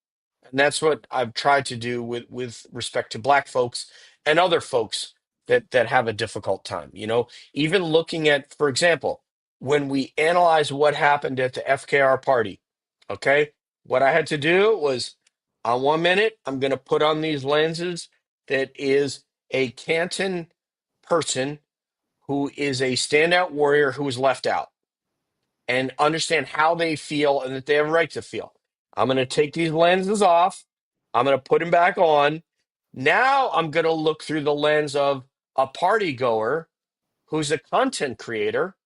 and that's what I've tried to do with respect to black folks and other folks that have a difficult time. Even looking at, for example, when we analyze what happened at the FKR party, okay, what I had to do was, on 1 minute, I'm going to put on these lenses that is a Canton person who is a standout warrior who was left out, and understand how they feel and that they have a right to feel. I'm going to take these lenses off. I'm going to put them back on. Now I'm going to look through the lens of a party goer who's a content creator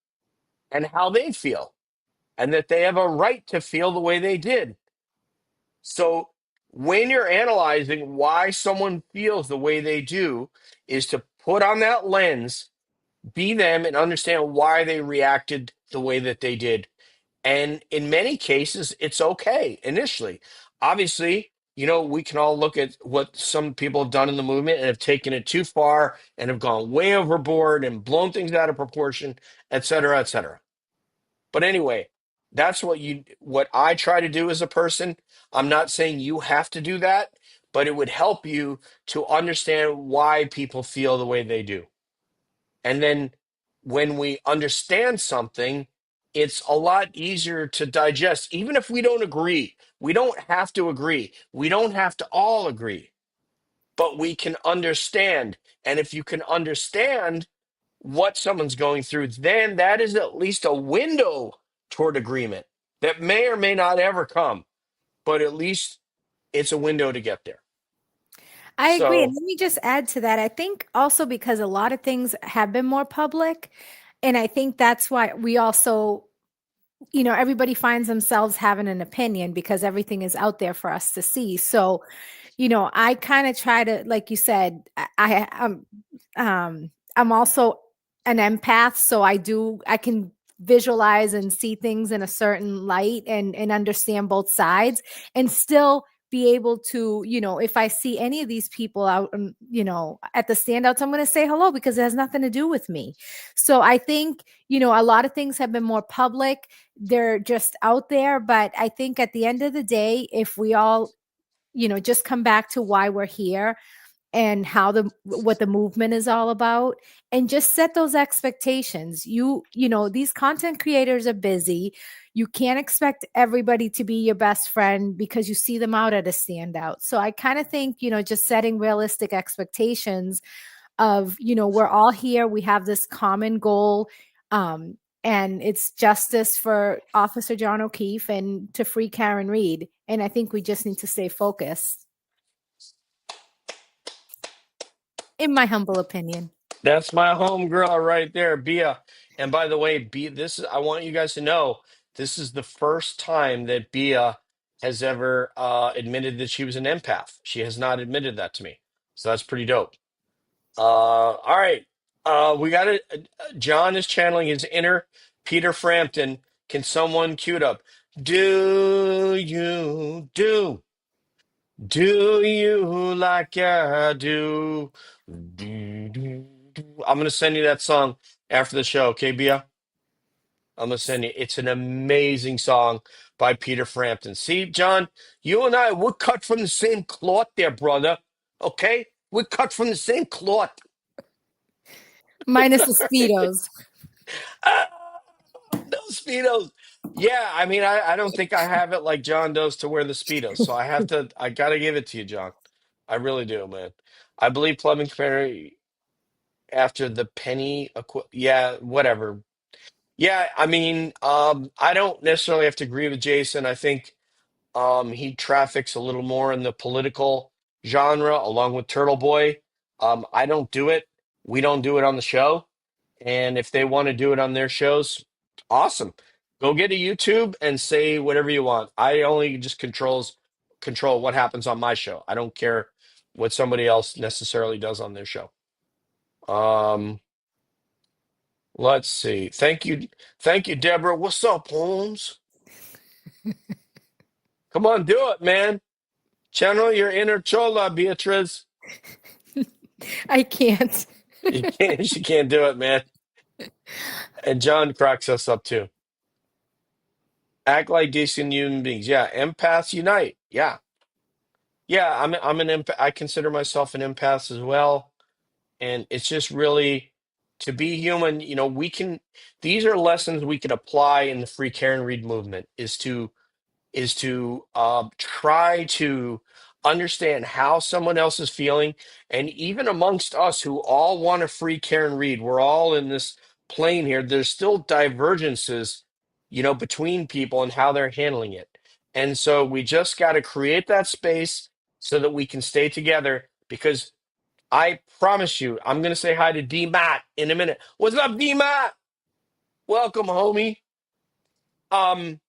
and how they feel, and that they have a right to feel the way they did. So when you're analyzing why someone feels the way they do, is to put on that lens, be them, and understand why they reacted the way that they did. And in many cases, it's okay initially. Obviously, we can all look at what some people have done in the movement and have taken it too far and have gone way overboard and blown things out of proportion, et cetera, et cetera. But anyway, that's what I try to do as a person. I'm not saying you have to do that, but it would help you to understand why people feel the way they do. And then when we understand something, it's a lot easier to digest, even if we don't agree. We don't have to agree. We don't have to all agree, but we can understand. And if you can understand what someone's going through, then that is at least a window toward agreement that may or may not ever come, but at least it's a window to get there. I agree. And So let me just add to that. I think also because a lot of things have been more public. And I think that's why we also, everybody finds themselves having an opinion because everything is out there for us to see. So, I kind of try to, like you said, I'm also an empath, so I can visualize and see things in a certain light and understand both sides and still be able to, if I see any of these people out, at the standouts, I'm going to say hello because it has nothing to do with me. So I think, a lot of things have been more public. They're just out there. But I think at the end of the day, if we all, just come back to why we're here and what the movement is all about and just set those expectations. These content creators are busy. You can't expect everybody to be your best friend because you see them out at a standout. So I kind of think, just setting realistic expectations of, we're all here, we have this common goal, and it's justice for Officer John O'Keefe and to free Karen Reed. And I think we just need to stay focused, in my humble opinion. that's my homegirl right there, Bia. And by the way, Bia, I want you guys to know this is the first time that Bia has ever admitted that she was an empath. She has not admitted that to me. So that's pretty dope. All right. We got it. John is channeling his inner Peter Frampton. Can someone cue it up? Do you do? Do you like I do? I'm gonna send you that song after the show, okay, Bia? I'm gonna send you. It's an amazing song by Peter Frampton. See, John, you and I, we're cut from the same cloth, there, brother. Okay, we're cut from the same cloth. Minus the Speedos. Ah, no Speedos. Yeah, I mean, I don't think I have it like John does to wear the Speedos. So I gotta give it to you, John. I really do, man. I believe plumbing company after the yeah, whatever. Yeah, I mean, I don't necessarily have to agree with Jason. I think he traffics a little more in the political genre along with Turtle Boy. I don't do it. We don't do it on the show. And if they want to do it on their shows, awesome. Go get a YouTube and say whatever you want. I only just control what happens on my show. I don't care what somebody else necessarily does on their show. Um, let's see. Thank you, Deborah. What's up, Holmes? Come on, do it, man. Channel your inner chola, Beatriz. I can't. You can't. She can't do it, man. And John cracks us up too. Act like decent human beings. Yeah, empaths unite. Yeah, yeah. I'm an empath. I consider myself an empath as well, and it's just really to be human. We can. These are lessons we can apply in the Free Karen Read movement. Is to try to understand how someone else is feeling. And even amongst us who all want to free Karen Reed, we're all in this plane here. There's still divergences, between people and how they're handling it. And so we just got to create that space so that we can stay together because I promise you, I'm going to say hi to D Matt in a minute. What's up, D Matt? Welcome, homie. Um,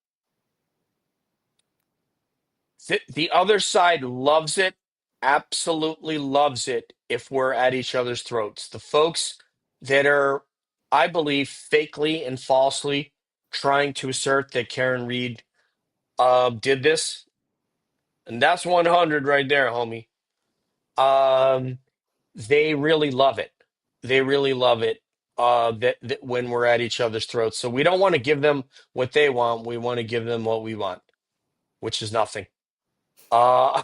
the other side loves it, absolutely loves it if we're at each other's throats. The folks that are, I believe, fakely and falsely trying to assert that Karen Reed did this, and that's 100 right there, homie. Um, they really love it. They really love it that when we're at each other's throats. So we don't want to give them what they want. We want to give them what we want, which is nothing. Uh,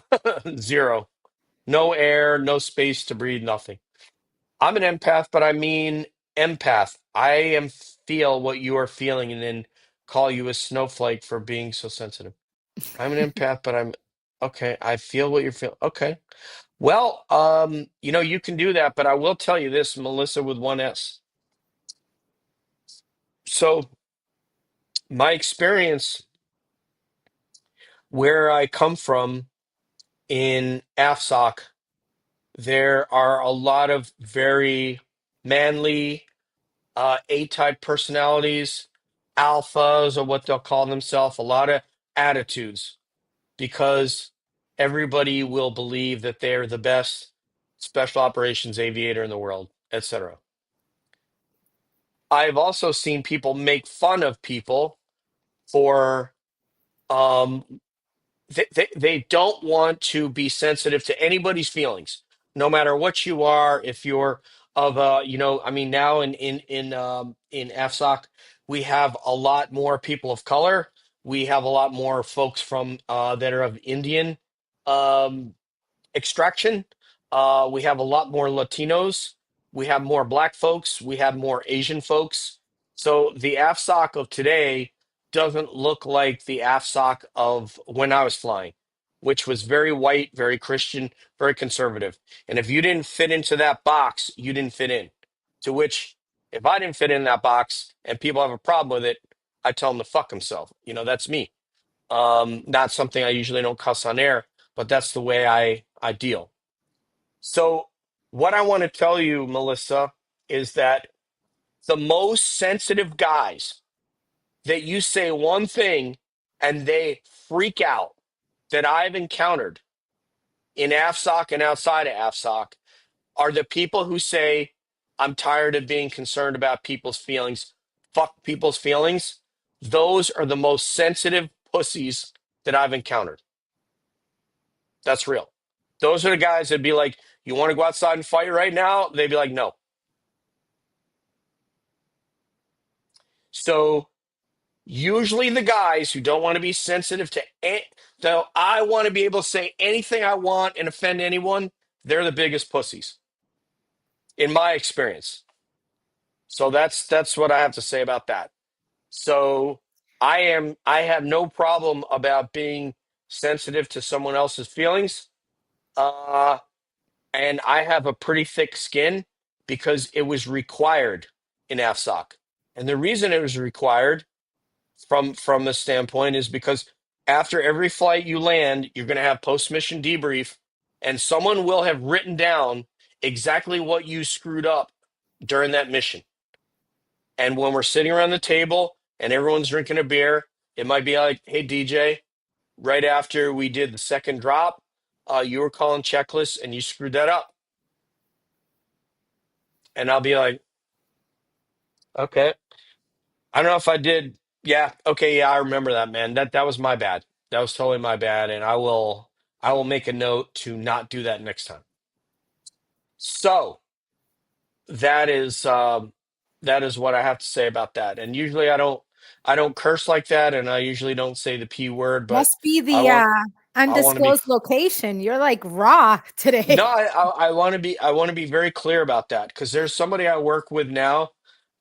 zero. No air, no space to breathe, nothing. I'm an empath, but I mean, Empath. I am feel what you are feeling and then call you a snowflake for being so sensitive. I'm an empath, but I'm okay. I feel what you're feeling. Okay. Well, you can do that, but I will tell you this, Melissa with one S. So my experience where I come from in AFSOC, there are a lot of very manly A-type personalities, alphas or what they'll call themselves, a lot of attitudes because everybody will believe that they're the best special operations aviator in the world, etc. I've also seen people make fun of people for um, they don't want to be sensitive to anybody's feelings, no matter what you are. If you're of I mean, now in FSOC, we have a lot more people of color. We have a lot more folks from that are of Indian um, extraction. We have a lot more Latinos. We have more Black folks. We have more Asian folks. So the AFSOC of today doesn't look like the AFSOC of when I was flying, which was very white, very Christian, very conservative. And if you didn't fit into that box, you didn't fit in. To which, if I didn't fit in that box and people have a problem with it, I tell them to fuck himself. That's me. Not something I usually don't cuss on air, but that's the way I deal. So what I want to tell you, Melissa, is that the most sensitive guys that you say one thing and they freak out that I've encountered in AFSOC and outside of AFSOC are the people who say, I'm tired of being concerned about people's feelings. Fuck people's feelings. Those are the most sensitive pussies that I've encountered. That's real. Those are the guys that'd be like, you want to go outside and fight right now? They'd be like, no. So usually the guys who don't want to be sensitive to though I want to be able to say anything I want and offend anyone, they're the biggest pussies in my experience. So that's what I have to say about that. So I have no problem about being sensitive to someone else's feelings. Uh and I have a pretty thick skin because it was required in AFSOC. And the reason it was required from a standpoint is because after every flight you land, you're going to have post-mission debrief, and someone will have written down exactly what you screwed up during that mission. And when we're sitting around the table and everyone's drinking a beer, it might be like, hey, DJ, right after we did the second drop, you were calling checklists and you screwed that up. And I'll be like, okay. I don't know if I did. Yeah. Okay. Yeah, I remember that, man. That was my bad. That was totally my bad, and I will make a note to not do that next time. So that is that is what I have to say about that. And usually I don't curse like that, and I usually don't say the P word, but Must be I the want I want to be undisclosed location. You're like raw no, today. I want to be very clear about that because there's somebody I work with now,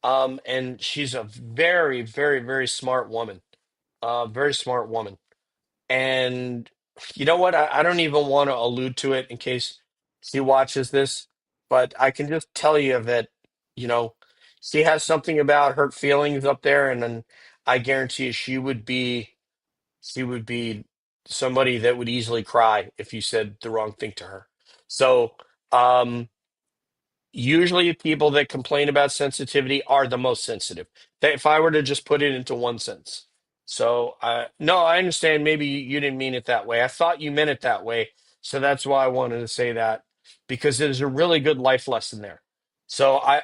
and she's a very, very, very smart woman. Very smart woman. And you know what? I don't even want to allude to it in case she watches this, but I can just tell you that, you know, she has something about hurt feelings up there, and then I guarantee you she would be somebody that would easily cry if you said the wrong thing to her. So, usually people that complain about sensitivity are the most sensitive. If I were to just put it into one sentence. So, no, I understand maybe you didn't mean it that way. I thought you meant it that way. So that's why I wanted to say that because there's a really good life lesson there. So I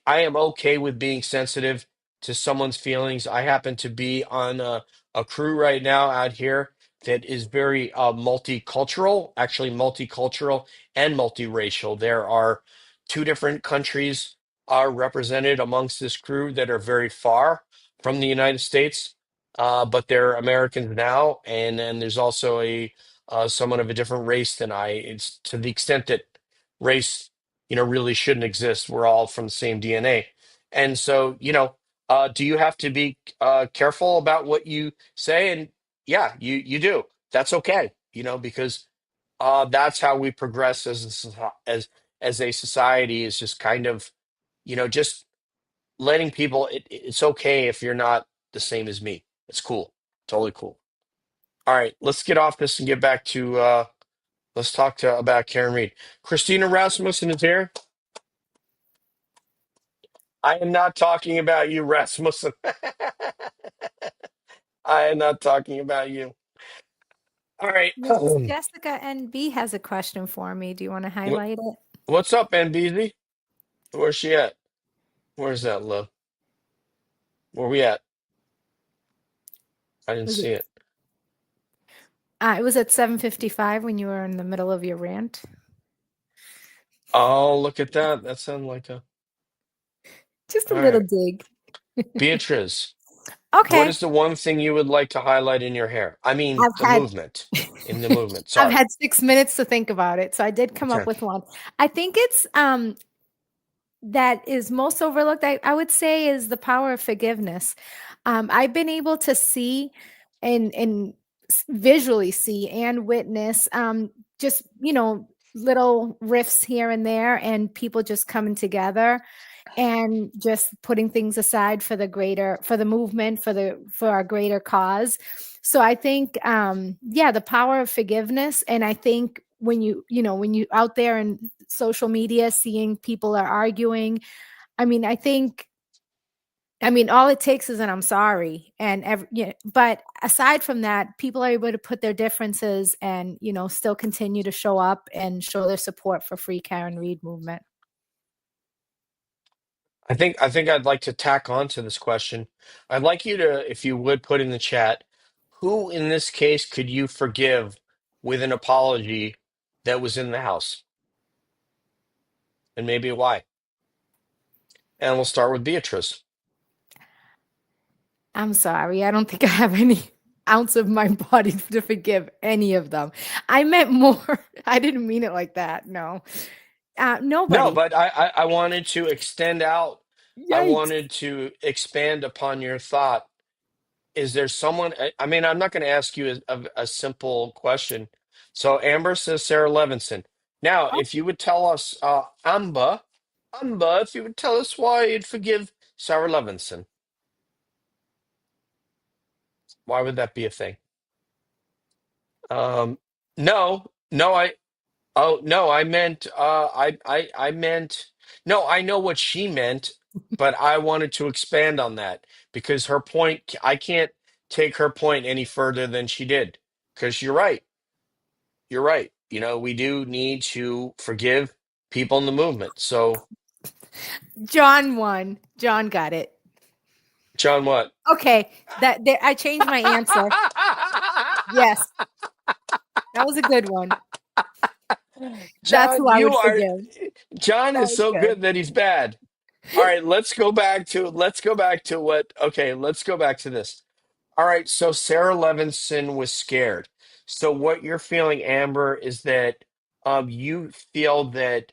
am okay with being sensitive to someone's feelings. I happen to be on a crew right now out here that is very multicultural, actually multicultural and multiracial. There are two different countries are represented amongst this crew that are very far from the United States, but they're Americans now. And then there's also a someone of a different race than I. It's to the extent that race, really shouldn't exist. We're all from the same DNA. And so, do you have to be careful about what you say? And yeah, you do. That's okay, because that's how we progress as a society, is just kind of, just letting people. It's okay if you're not the same as me. It's cool, totally cool. All right, let's get off this and get back to let's talk about Karen Reed. Christina Rasmussen is here. I am not talking about you, Rasmussen. I am not talking about you. All right. Miss Jessica NB has a question for me. Do you want to What, highlight it? what's up, NBZ? Where's she at? Where's that, love? Where we at? I didn't Was see it? it. It was at 7:55 when you were in the middle of your rant. Oh, look at that. That sounds like a. Just a All little right. dig. Beatriz, what Okay. is the one thing you would like to highlight in your hair? I mean, I've the had movement. In the movement. I've Sorry. had 6 minutes to think about it. So I did come up Okay. with one. I think it's that is most overlooked, I would say, is the power of forgiveness. I've been able to see and visually see and witness just, little rifts here and there and people just coming together and just putting things aside for the movement, for our greater cause. So I think yeah, the power of forgiveness. And I think when you out there in social media seeing people are arguing, I mean all it takes is an I'm sorry, and but aside from that, people are able to put their differences and still continue to show up and show their support for Free Karen Reed movement. I think I'd like to tack on to this question. I'd like you to, if you would, put in the chat, who in this case could you forgive with an apology that was in the house? And maybe why? And we'll start with Beatrice. I'm sorry. I don't think I have any ounce of my body to forgive any of them. I meant more. I didn't mean it like that. No. No, Nobody. but I wanted to extend out. I Yikes. wanted to expand upon your thought. Is there someone? I mean, I'm not going to ask you a simple question. So Amber says Sarah Levinson. Now, Oh, if you would tell us, Amber, if you would tell us why you'd forgive Sarah Levinson, why would that be a thing? Um, no, no, oh no, I meant, I meant, no, I know what she meant, but I wanted to expand on that because her point, I can't take her point any further than she did. Because you're right. You're right. We do need to forgive people in the movement. So, John won. John got it. John, what? Okay. I changed my answer. Yes. That was a good one. That's John, who I would forgive. John That is was so good. good that he's bad. All right, let's go back to this. All right, so Sarah Levinson was scared. So what you're feeling, Amber, is that you feel that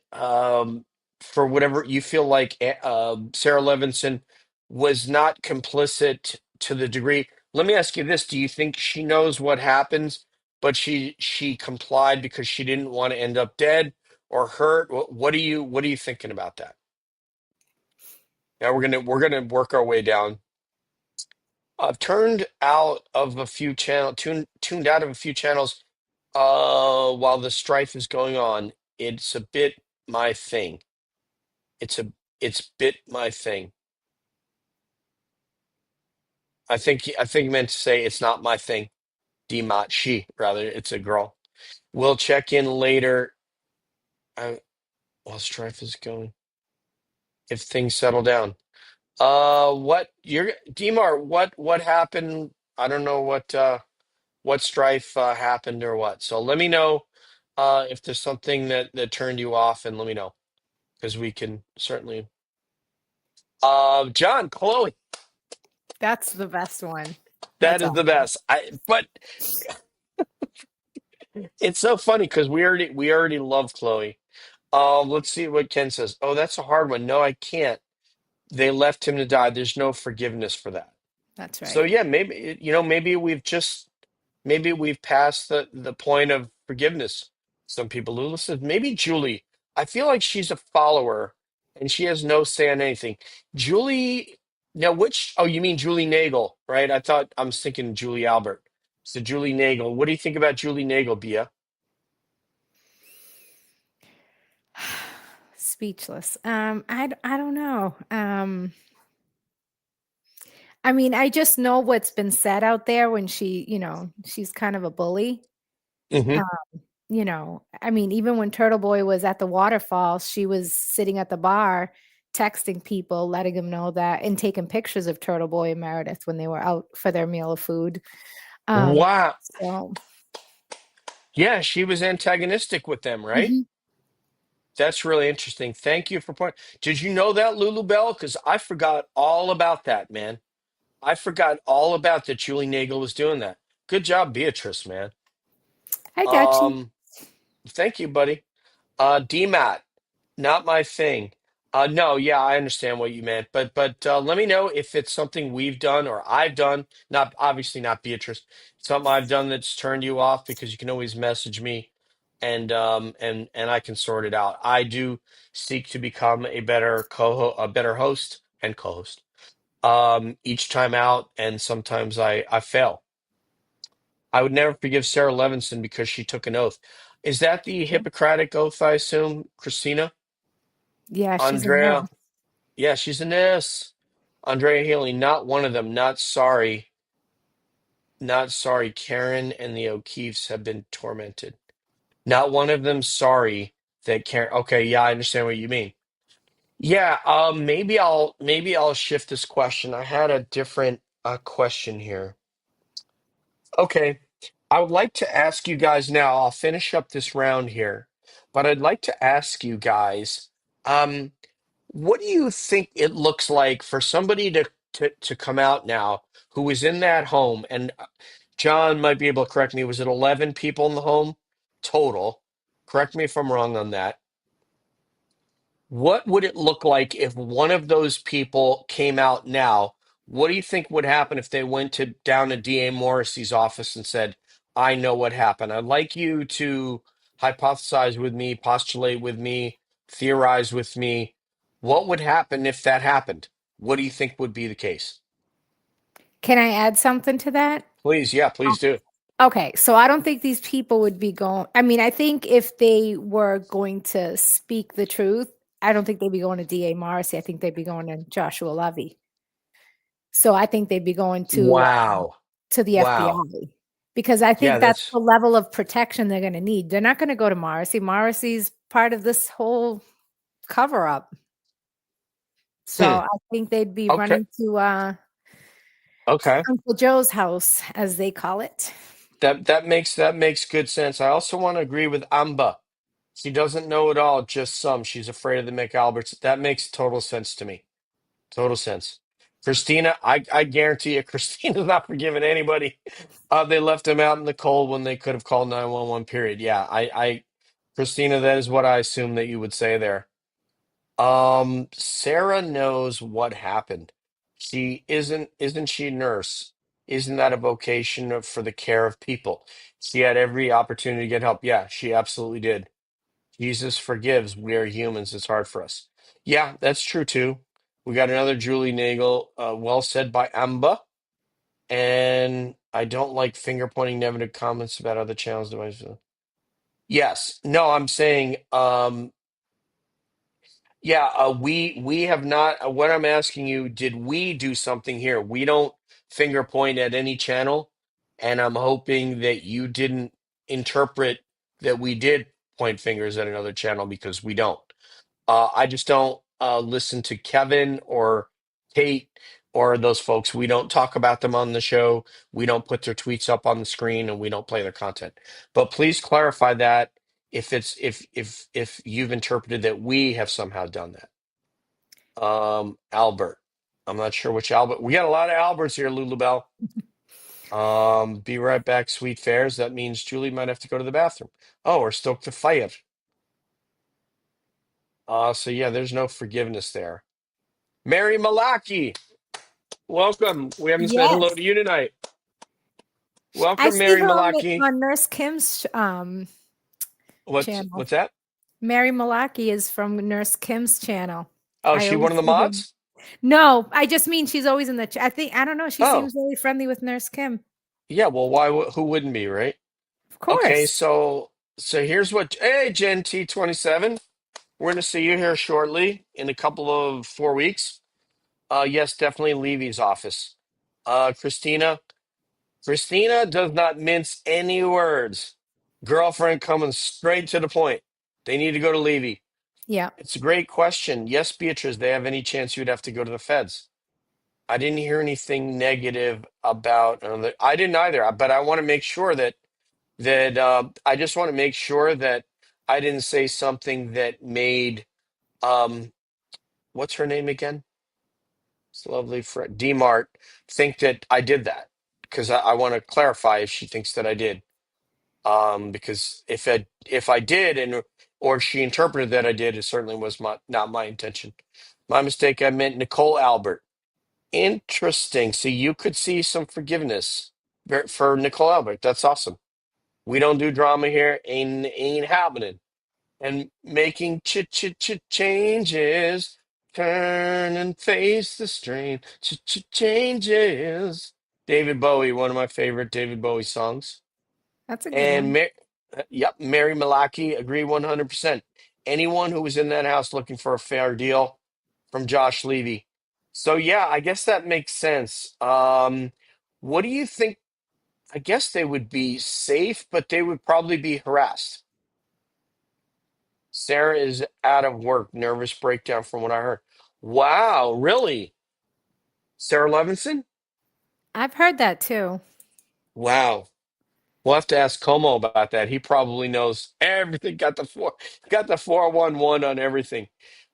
for whatever you feel like Sarah Levinson was not complicit to the degree. Let me ask you this: do you think she knows what happens, but she complied because she didn't want to end up dead or hurt? What are you thinking about that? Now we're gonna work our way down. I've tuned out of a few channels while the strife is going on. It's a bit my thing. It's bit my thing. I think meant to say it's not my thing. Demat she rather, it's a girl. We'll check in later while strife is going. If things settle down. What you're Demar, what happened? I don't know what strife happened or what. So let me know if there's something that turned you off, and let me know because we can certainly. John, Chloe, That's the best one. that That's is the awesome. best. But it's so funny because we already love Chloe. Let's see what Ken says. Oh, that's a hard one. No, I can't. They left him to die. There's no forgiveness for that. That's So right. yeah, maybe maybe we've passed the point of forgiveness. Some people who listen, maybe Julie. I feel like she's a follower and she has no say on anything. Julie, now which? Oh, you mean Julie Nagel, right? I was thinking Julie Albert. So Julie Nagel. What do you think about Julie Nagel, Bia? Speechless. I don't know. I mean, I just know what's been said out there when she's kind of a bully. Hmm. Um, I mean, even when Turtle Boy was at the waterfall, she was sitting at the bar texting people, letting them know that, and taking pictures of Turtle Boy and Meredith when they were out for their meal of food. Um, Wow. so Yeah, she was antagonistic with them, right? Mhm. That's really interesting. Thank you for pointing. Did you know that, Lulu Bell? Because I forgot all about that, man. I forgot all about that Julie Nagel was doing that. Good job, Beatrice, man. I got you. Um, Thank you, buddy. DMAT, not my thing. No, yeah, I understand what you meant, but let me know if it's something we've done or I've done. Not obviously not Beatrice. Something I've done that's turned you off because you can always message me, and I can sort it out. I do seek to become a better host and co-host. Each time out, and sometimes I fail. I would never forgive Sarah Levinson because she took an oath. Is that the Hippocratic oath, I assume, Christina? Yeah, she's a Andrea? mess. Yeah, she's an S. Andrea Healy, not one of them. Not sorry. Not sorry. Karen and the O'Keefes have been tormented. Not one of them sorry that Karen. Okay, yeah, I understand what you mean. Yeah, maybe I'll shift this question. I had a different question here. Okay. I would like to ask you guys now, I'll finish up this round here, but I'd like to ask you guys, um, what do you think it looks like for somebody to come out now who was in that home? And John might be able to correct me. Was it 11 people in the home total? Correct me if I'm wrong on that. What would it look like if one of those people came out now? What do you think would happen if they went down to DA Morrissey's office and said, I know what happened? I'd like you to hypothesize with me, postulate with me, theorize with me. What would happen if that happened? What do you think would be the case? Can I add something to that? Please, yeah, please do. Okay, so I don't think these people would be going. I mean, I think if they were going to speak the truth, I don't think they'd be going to DA Morrissey. I think they'd be going to Joshua Levy. So I think they'd be going Wow. to the Wow. FBI because I Yeah, think that's that's the level of protection they're going to need. They're not going to go to Morrissey. Morrissey's part of this whole cover up. So hmm. I think they'd be Okay. running to Okay. Uncle Joe's house, as they call it. That makes good sense. I also want to agree with Amba. She doesn't know it all, just some. She's afraid of the McAlberts. That makes total sense to me. Total sense. Christina, I guarantee you, Christina's not forgiving anybody. They left him out in the cold when they could have called 911, period. Yeah, Christina, that is what I assume that you would say there. Sarah knows what happened. Isn't she a nurse? Isn't that a vocation for the care of people? She had every opportunity to get help. Yeah, she absolutely did. Jesus forgives. We are humans. It's hard for us. Yeah, that's true too. We got another Julie Nagel. Well said by Amba. And I don't like finger pointing negative comments about other channels. Yes. No, I'm saying yeah, we have not. What I'm asking you, did we do something here? We don't finger point at any channel, and I'm hoping that you didn't interpret that we did point fingers at another channel because we don't. I just don't listen to Kevin or Kate or those folks. We don't talk about them on the show. We don't put their tweets up on the screen, and we don't play their content. But please clarify that if you've interpreted that we have somehow done that. Albert. I'm not sure which Albert. We got a lot of Alberts here, Lulubelle. Be right back, sweet fares. That means Julie might have to go to the bathroom. Oh, or stoke the fire. So yeah, there's no forgiveness there. Mary Malaki, welcome. We haven't said hello Yes. to you tonight. I Welcome, see Mary her Malaki. on Nurse Kim's channel. What's that? Mary Malaki is from Nurse Kim's channel. Oh, I she one always of the see her. mods? No, I just mean she's always in the I think I don't know, she Oh, seems really friendly with Nurse Kim. yeah. Well, who wouldn't be, right? Of Okay, course. so here's what. Hey, Gen T27, we're gonna see you here shortly in a couple of 4 weeks. Yes, definitely Levy's office. Christina. Christina does not mince any words. Girlfriend coming straight to the point. They need to go to Levy. Yeah. It's a great question. Yes, Beatriz, they have any chance you'd have to go to the feds? I didn't hear anything negative about. I didn't either. But I want to make sure that I just want to make sure that I didn't say something that made what's her name again? It's lovely friend Dmart think that I did that because I want to clarify if she thinks that I did. Because if I did and or she interpreted that I did, it certainly was not my intention. My mistake. I meant Nicole Albert. Interesting. So you could see some forgiveness for Nicole Albert. That's awesome. We don't do drama here. Ain't happening. And making changes. Turn and face the strain. Changes. David Bowie, one of my favorite David Bowie songs. That's a good And one. yep, Mary Malaki, agree 100%. Anyone who was in that house looking for a fair deal from Josh Levy. So yeah, I guess that makes sense. What do you think? I guess they would be safe, but they would probably be harassed. Sarah is out of work, nervous breakdown from what I heard. Wow, really? Sarah Levinson? I've heard that too. Wow. We'll have to ask Como about that. He probably knows everything. Got the 411 on everything.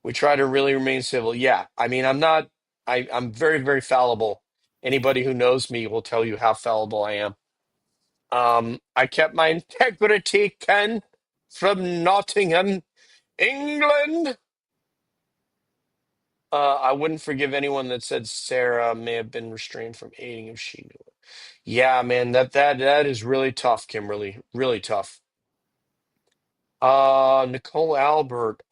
We try to really remain civil. Yeah. I mean, I'm not I'm very, very fallible. Anybody who knows me will tell you how fallible I am. I kept my integrity, Ken, from Nottingham, England. I wouldn't forgive anyone that said Sarah may have been restrained from aiding if she knew it. Yeah, man, that is really tough, Kimberly. Really tough. Nicole Albert,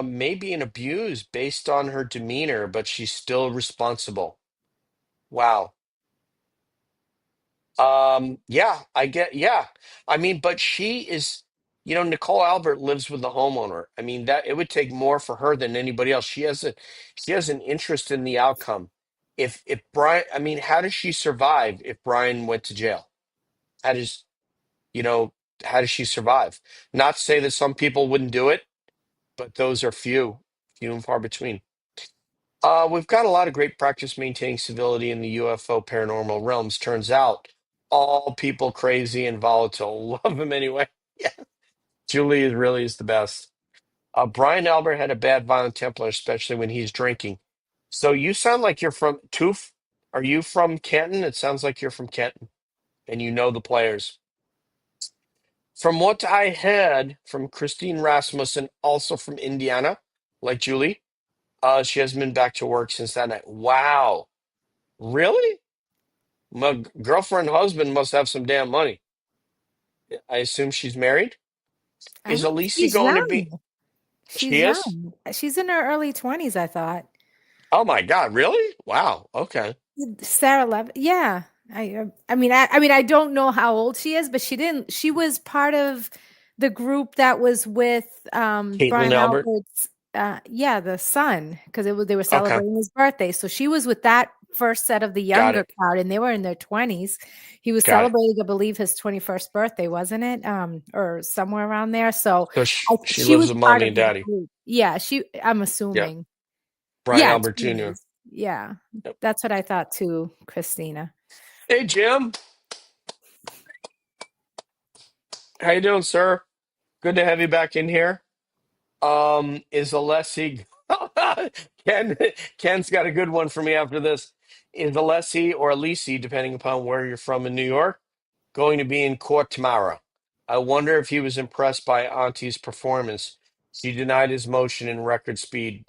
may being abused based on her demeanor, but she's still responsible. Wow. Yeah, yeah. I mean, but she is, Nicole Albert lives with the homeowner. I mean, that it would take more for her than anybody else. She has an interest in the outcome. If Brian, I mean, how does she survive if Brian went to jail? How does, you know, how does she survive? Not to say that some people wouldn't do it, but those are few and far between. We've got a lot of great practice maintaining civility in the UFO paranormal realms. Turns out, all people crazy and volatile. Love him anyway. Yeah, Julie is the best. Brian Albert had a bad violent temper, especially when he's drinking. So you sound like you're from Toof. Are you from Canton? It sounds like you're from Canton, and you know the players. From what I heard from Christine Rasmussen, also from Indiana, like Julie. She hasn't been back to work since that night. Wow. Really? My girlfriend husband must have some damn money. I assume she's married. I Is don't Alicia she's going to be? young. She She's is? young. She's in her early 20s, I thought. Oh my God, really? Wow. Okay. Sarah Lev yeah. I don't know how old she is, but she was part of the group that was with Caitlin Brian Albert. Albert's yeah, the son, because they were Okay. celebrating his birthday. So she was with that first set of the Got younger it. crowd, and they were in their 20s. He was Got it. celebrating, I believe, his 21st birthday, wasn't it? Or somewhere around there. So So she she lives was with part mommy of and that daddy. group. Yeah, I'm Yep. assuming. Brian Yeah, Albert Jr. 20s. Yeah. Yep. That's what I thought too, Christina. Hey Jim, how you doing, sir? Good to have you back in here. Is Alessi Ken Ken's got a good one for me after this. Is Alessi or Alisi, depending upon where you're from in New York, going to be in court tomorrow? I wonder if he was impressed by Auntie's performance. She denied his motion in record speed.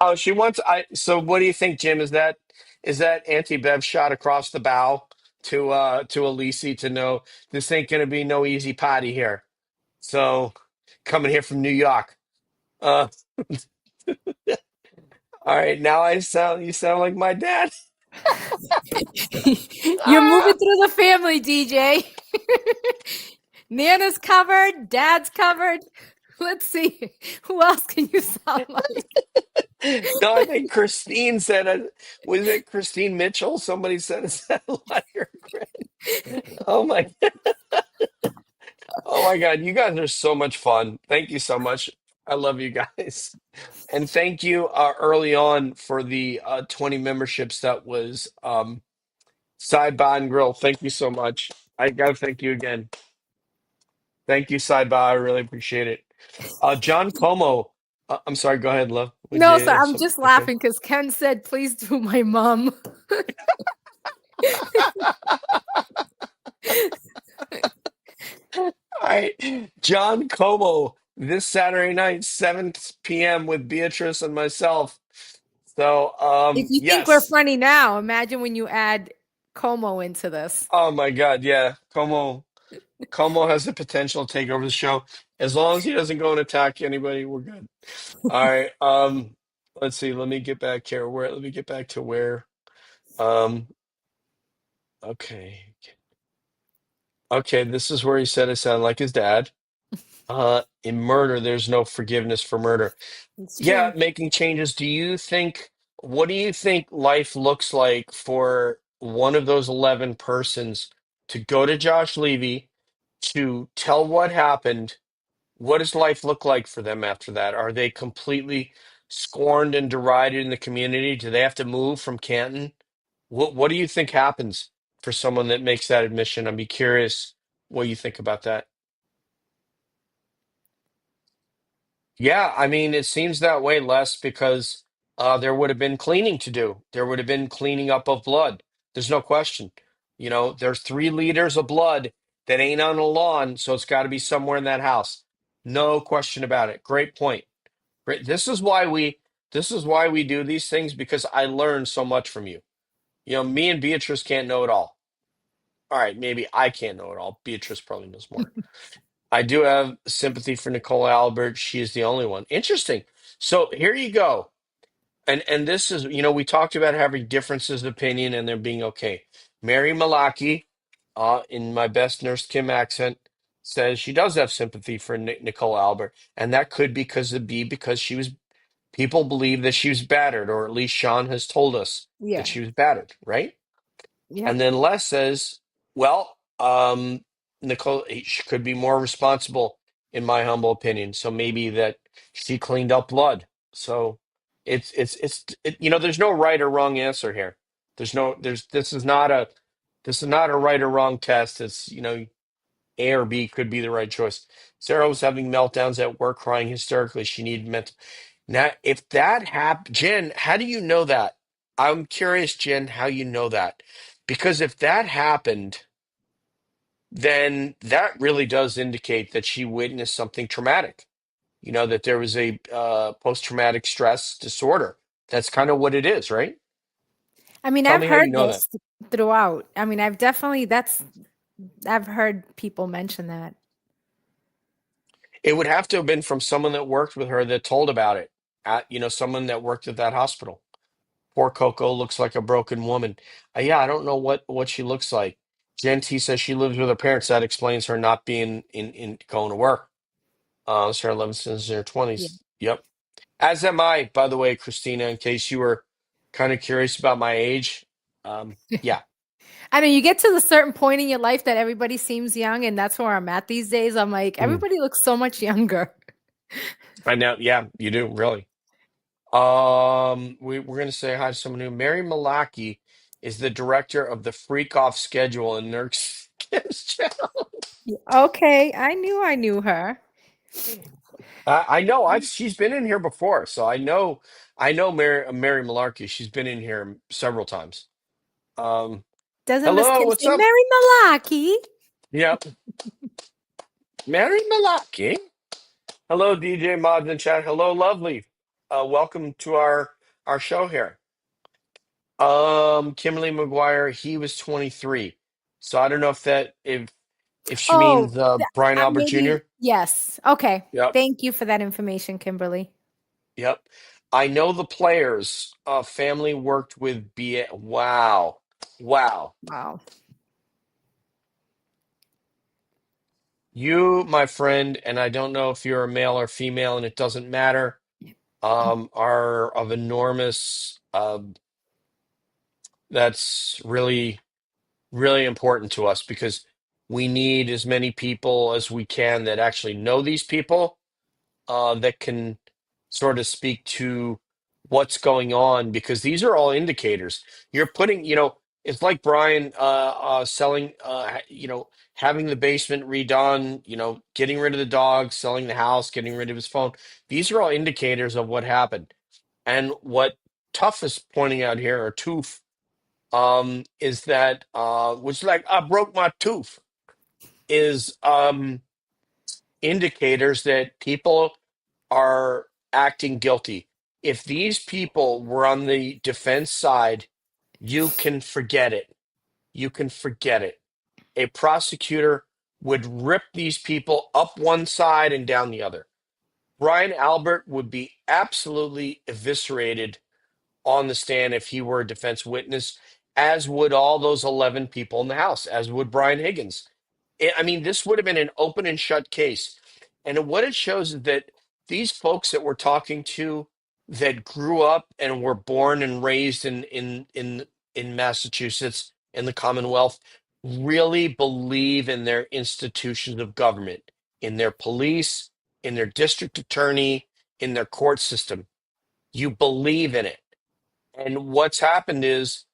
Oh, she wants. So, what do you think, Jim? Is that anti Bev shot across the bow to Elise to know this ain't gonna be no easy potty here. So, coming here from New York. Uh, all right, now you sound like my dad. You're Ah! moving through the family, DJ. Nana's covered, Dad's covered. Let's see. Who else can you sound like? No, I think Christine said it. Was it Christine Mitchell? Somebody said it sounded like her. Oh my, oh my God! You guys are so much fun. Thank you so much. I love you guys. And thank you early on for the 20 memberships. That was Sidebar and Grill. Thank you so much. I gotta thank you again. Thank you, Sidebar. I really appreciate it. John Como. I'm sorry. Go ahead, love. Would No, you so have I'm some? just Okay. laughing because Ken said, please do my mom. All right, John Como this Saturday night, 7 p.m. with Beatrice and myself. So, If you think we're yes. funny now, imagine when you add Como into this. Oh my God, yeah. Como has the potential to take over the show. As long as he doesn't go and attack anybody, we're good. All right. Let's see. Let me get back here. Let me get back to where. Um, okay. Okay, this is where he said I sound like his dad. In murder, there's no forgiveness for murder. It's Yeah, true. making changes. What do you think life looks like for one of those 11 persons to go to Josh Levy to tell what happened? What does life look like for them after that? Are they completely scorned and derided in the community? Do they have to move from Canton? What do you think happens for someone that makes that admission? I'd be curious what you think about that. Yeah, I mean, it seems that way less because there would have been cleaning to do. There would have been cleaning up of blood. There's no question. There's 3 liters of blood that ain't on the lawn, so it's got to be somewhere in that house. No question about it. Great point. Great. This is why we do these things because I learn so much from you. Me and Beatrice can't know it all. All right, maybe I can't know it all. Beatrice probably knows more. I do have sympathy for Nicole Albert. She is the only one. Interesting. So here you go. And this is, we talked about having differences of opinion and them being okay. Mary Malaki, in my best Nurse Kim accent, says she does have sympathy for Nicole Albert, and that could be because people believe that she was battered, or at least Sean has told us that Yeah. she was battered, right? Yep. And then Les says, well, Nicole she could be more responsible, in my humble opinion. So maybe that she cleaned up blood. So there's no right or wrong answer here. This is not a right or wrong test. It's, A or B could be the right choice. Sarah was having meltdowns at work, crying hysterically. She needed mental. Now, if that happened, Jen, how do you know that? I'm curious, Jen, how you know that. Because if that happened, then that really does indicate that she witnessed something traumatic. That there was a post-traumatic stress disorder. That's kind of what it is, right? I mean, Tell I've me how heard you know that. this throughout. I mean, I've heard people mention that. It would have to have been from someone that worked with her that told about it. Someone that worked at that hospital. Poor Coco looks like a broken woman. Yeah, I don't know what she looks like. Jen T says she lives with her parents. That explains her not being in going to work. Sarah Levinson's in her Yeah. 20s. Yep. As am I, by the way, Christina, in case you were kind of curious about my age. Yeah. I know you get to the certain point in your life that everybody seems young, and that's where I'm at these days. I'm like, Mm. everybody looks so much younger. I know. Yeah, you do, really. We're going to say hi to someone new. Mary Malaki is the director of the Freak Off schedule in Nurse Kim's channel. Okay, I knew her. I know. She's been in here before, so I know Mary Malarkey. She's been in here several times. Um, Doesn't Miss Hello, Kim what's say up? Mary Malaki? Yep, Mary Malarkey. Hello, DJ Mods in chat. Hello, lovely. welcome to our show here. Kimberly McGuire, he was 23. So I don't know if she Oh, means Brian Albert maybe Jr. yes. Okay. Yep, Thank you for that information, Kimberly. yep. I know the players. Family worked with B. Wow, wow. Wow. You, my friend, and I don't know if you're a male or female, and it doesn't matter. Are of enormous. That's really really important to us because we need as many people as we can that actually know these people that can sort of speak to what's going on because these are all indicators. You're putting, it's like Brian selling, having the basement redone, getting rid of the dog, selling the house, getting rid of his phone. These are all indicators of what happened. And what Tough is pointing out here, or Toof, is that which like I broke my tooth is indicators that people are acting guilty. If these people were on the defense side, you can forget it. You can forget it. A prosecutor would rip these people up one side and down the other. Brian Albert would be absolutely eviscerated on the stand if he were a defense witness, as would all those 11 people in the House, as would Brian Higgins. I mean, this would have been an open and shut case. And what it shows is that these folks that we're talking to that grew up and were born and raised in Massachusetts, in the Commonwealth, really believe in their institutions of government, in their police, in their district attorney, in their court system. You believe in it. And what's happened is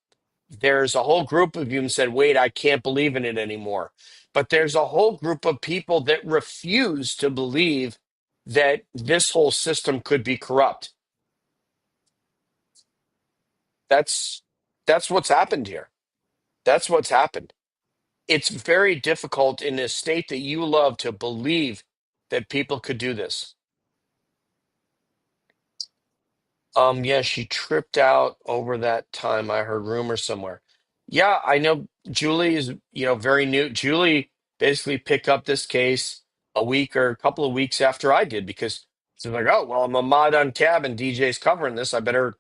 there's a whole group of you and said, wait, I can't believe in it anymore. But there's a whole group of people that refuse to believe that this whole system could be corrupt. That's that's what's happened here. That's what's happened. It's very difficult in a state that you love to believe that people could do this. Yeah, she tripped out over that time. I heard rumors somewhere. Yeah, I know Julie is, very new. Julie basically picked up this case a week or a couple of weeks after I did because she's like, oh, well, I'm a mod on cab and DJ's covering this. I better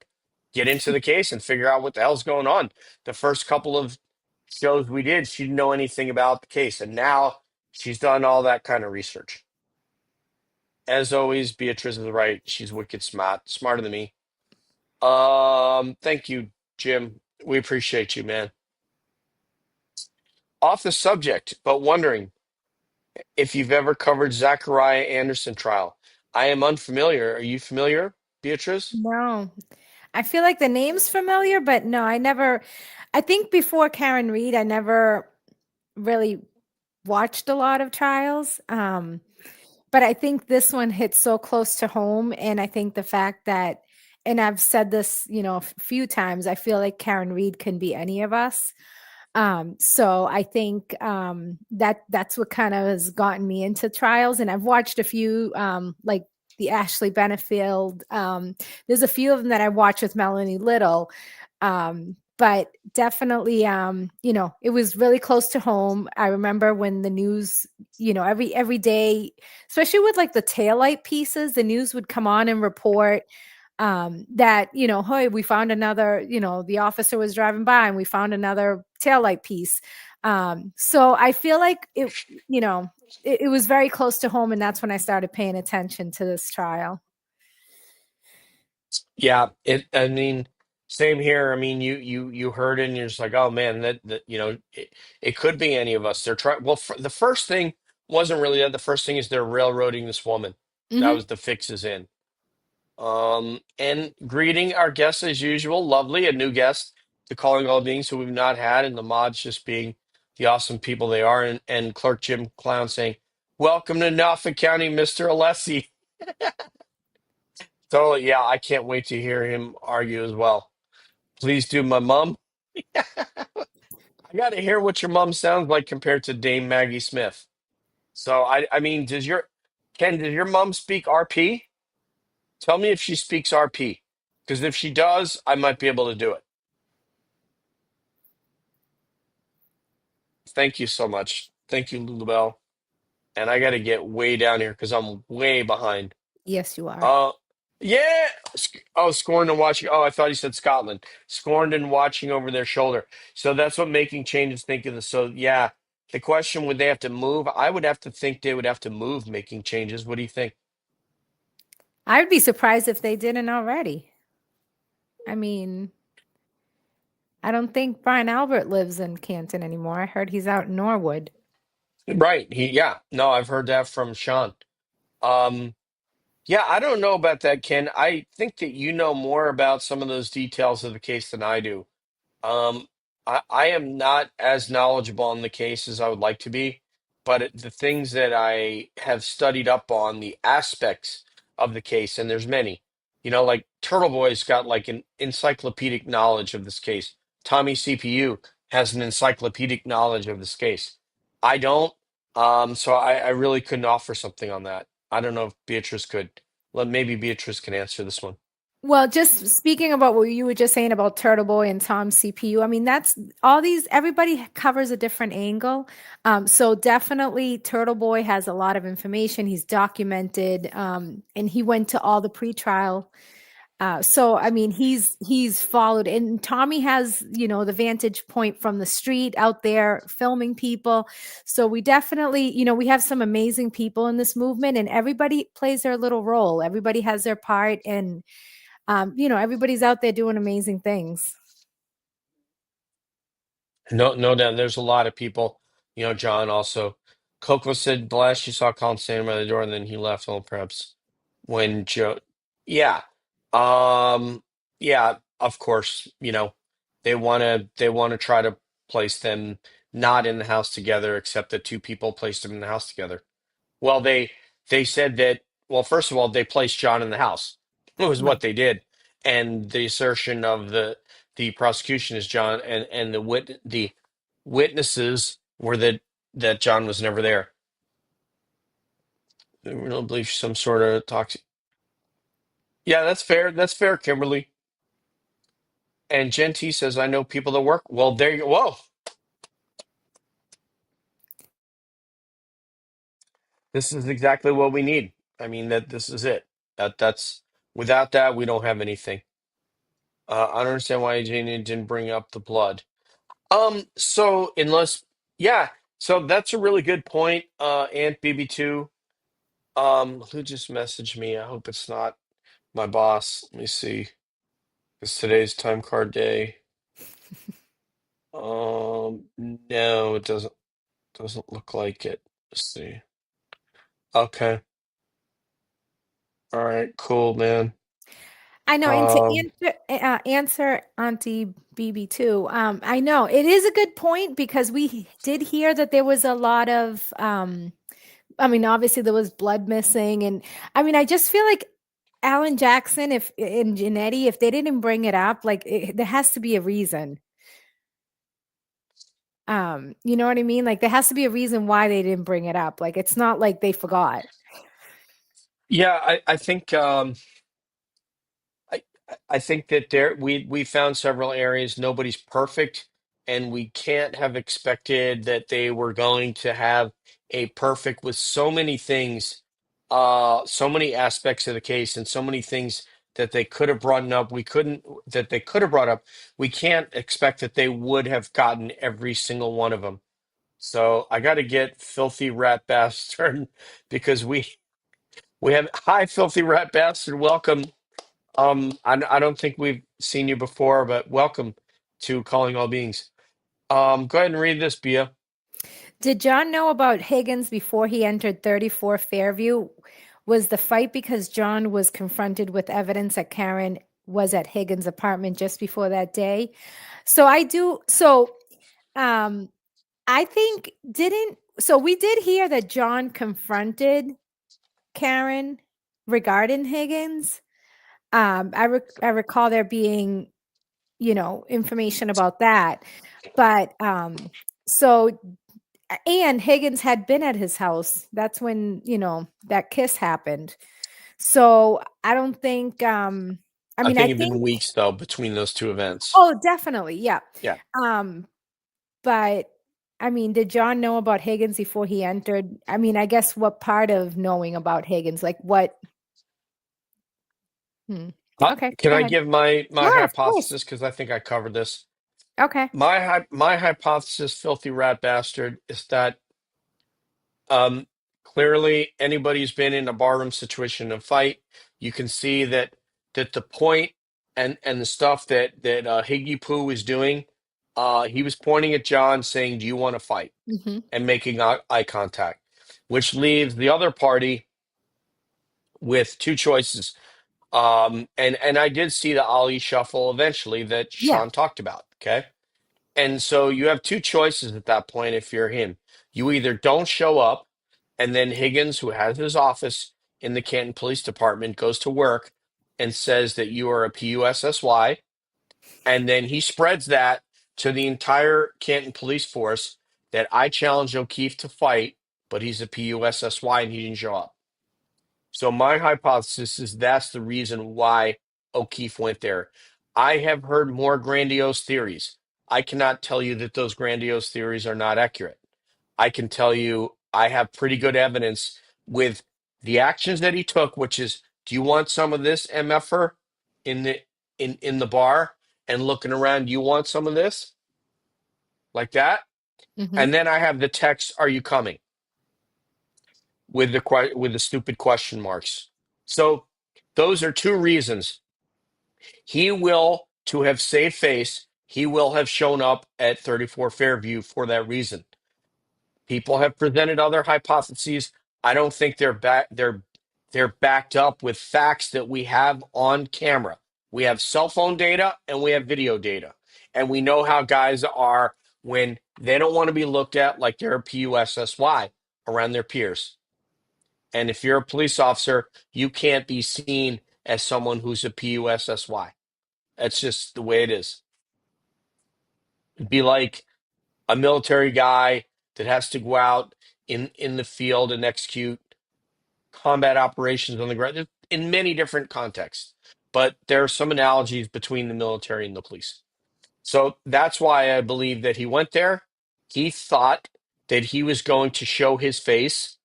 get into the case and figure out what the hell's going on. The first couple of shows we did, she didn't know anything about the case. And now she's done all that kind of research. As always, Beatriz is right. She's wicked smart, smarter than me. Thank you, Jim. We appreciate you, man. Off the subject, but wondering if you've ever covered Zachariah Anderson trial. I am unfamiliar. Are you familiar, Beatrice? No. I feel like the name's familiar, but no, I think before Karen Reed, I never really watched a lot of trials. But I think this one hits so close to home. And I think the fact that, and I've said this, a few times, I feel like Karen Reed can be any of us. So I think that's what kind of has gotten me into trials. And I've watched a few, like the Ashley Benefield. There's a few of them that I watched with Melanie Little. But definitely, it was really close to home. I remember when the news, every day, especially with like the taillight pieces, the news would come on and report that, hey, we found another, the officer was driving by and we found another taillight piece. So I feel like it was very close to home, and that's when I started paying attention to this trial. Yeah, I mean, same here. I mean, you heard it and you're just like, oh man, it could be any of us. They're trying. Well, the first thing wasn't really that. The first thing is they're railroading this woman. That Hmm. was the fixes in. And greeting our guests as usual. Lovely, a new guest to Calling All Beings who we've not had, and the mods just being the awesome people they are, and Clerk Jim Clown saying, welcome to Norfolk County, Mr. Alessi. So yeah, I can't wait to hear him argue as well. Please do, my mom. I got to hear what your mom sounds like compared to Dame Maggie Smith. So I mean, does your mom speak RP? Tell me if she speaks RP, because if she does, I might be able to do it. Thank you so much. Thank you, Lulabelle. And I got to get way down here because I'm way behind. Yes, you are. Uh, yeah. Oh, scorned and watching. Oh, I thought he said Scotland. Scorned and watching over their shoulder. So that's what making changes think of this. So yeah, the question, would they have to move? I would have to think they would have to move making changes. What do you think? I would be surprised if they didn't already. I mean, I don't think Brian Albert lives in Canton anymore. I heard he's out in Norwood. Right. Yeah. No, I've heard that from Sean. Um, yeah, I don't know about that, Ken. I think that you know more about some of those details of the case than I do. Um, I am not as knowledgeable on the case as I would like to be, but the things that I have studied up on, the aspects of the case, and there's many, like Turtle Boy's got like an encyclopedic knowledge of this case. Tommy CPU has an encyclopedic knowledge of this case. I don't, so I really couldn't offer something on that. I don't know if Beatrice could. Well, maybe Beatrice can answer this one. Well, just speaking about what you were just saying about Turtle Boy and Tom CPU, I mean, that's all these, everybody covers a different angle. So definitely Turtle Boy has a lot of information. He's documented, and he went to all the pretrial. So I mean, he's followed, and Tommy has, the vantage point from the street out there filming people. So we definitely, we have some amazing people in this movement, and everybody plays their little role. Everybody has their part, and everybody's out there doing amazing things. No, no doubt. There's a lot of people. John also. Coco said the last she saw Colin standing by the door, and then he left. Oh, perhaps when Joe. Yeah. Um. Yeah. Of course. They want to try to place them not in the house together, except that two people placed them in the house together. Well, they said that. Well, first of all, they placed John in the house. It was what Right. they did, and the assertion of the prosecution is John and the witnesses were that John was never there. They don't believe some sort of toxic. Yeah, that's fair. That's fair, Kimberly. And Genty says, "I know people that work." Well, there you go. Whoa, this is exactly what we need. I mean, that this is it. That's without that, we don't have anything. I don't understand why Janie didn't bring up the blood. So unless, yeah, so that's a really good point. Aunt BB2, who just messaged me? I hope it's not my boss. Let me see. It's today's time card day. No, it doesn't look like it. Let's see. Okay. All right, cool, man. I know, and to Um, answer Auntie BB too, I know it is a good point because we did hear that there was a lot of, I mean, obviously there was blood missing, and I mean, I just feel like Alan Jackson, if and Janetti, if they didn't bring it up, like there has to be a reason. You know what I mean? Like there has to be a reason why they didn't bring it up. Like it's not like they forgot. yeah, I think I I think that we found several areas. Nobody's perfect, and we can't have expected that they were going to have a perfect with so many things, so many aspects of the case, and so many things that they could have brought up. We couldn't that they could have brought up. We can't expect that they would have gotten every single one of them. So I got to get filthy rat bastard because we have hi filthy rat bastard. Welcome. I don't think we've seen you before, but welcome to Calling All Beings. Go ahead and read this, Bia. Did John know about Higgins before he entered 34 Fairview? Was the fight because John was confronted with evidence that Karen was at Higgins' apartment just before that day? So I do. So um, I think didn't. So we did hear that John confronted Karen regarding Higgins. I recall there being, information about that. But so and Higgins had been at his house. That's when, that kiss happened. So I don't think I I mean I think it'd been think weeks though between those two events. oh definitely, yeah. Yeah. Um but I mean, did John know about Higgins before he entered? I mean, I guess what part of knowing about Higgins, like what hmm. Okay, Can go I ahead. give my Yeah, of course. hypothesis because I think I covered this. Okay. My hypothesis, filthy rat bastard, is that um, clearly anybody who's been in a barroom situation and fight, you can see that the point and the stuff that Higgy Poo was doing, he was pointing at John, saying, "Do you want to fight?" Hmm. and making eye contact, which leaves the other party with two choices. And I did see the Ali shuffle eventually that Yeah. Sean talked about. Okay. And so you have two choices at that point if you're him. You either don't show up, and then Higgins, who has his office in the Canton Police Department, goes to work and says that you are a PUSSY, and then he spreads that to the entire Canton Police Force that I challenged O'Keefe to fight, but he's a PUSSY and he didn't show up. So my hypothesis is that's the reason why O'Keefe went there. I have heard more grandiose theories. I cannot tell you that those grandiose theories are not accurate. I can tell you I have pretty good evidence with the actions that he took, which is, do you want some of this, MFer, in the in the bar and looking around? Do you want some of this? Like that? Hmm. And then I have the text, are you coming? With with the stupid question marks. So those are two reasons. He will, to have saved face, he will have shown up at 34 Fairview for that reason. People have presented other hypotheses. I don't think they're backed up with facts that we have on camera. We have cell phone data and we have video data. And we know how guys are when they don't want to be looked at like they're a PUSSY around their peers. And if you're a police officer, you can't be seen as someone who's a PUSSY. That's just the way it is. It'd be like a military guy that has to go out in the field and execute combat operations on the ground in many different contexts. But there are some analogies between the military and the police. So that's why I believe that he went there. He thought that he was going to show his face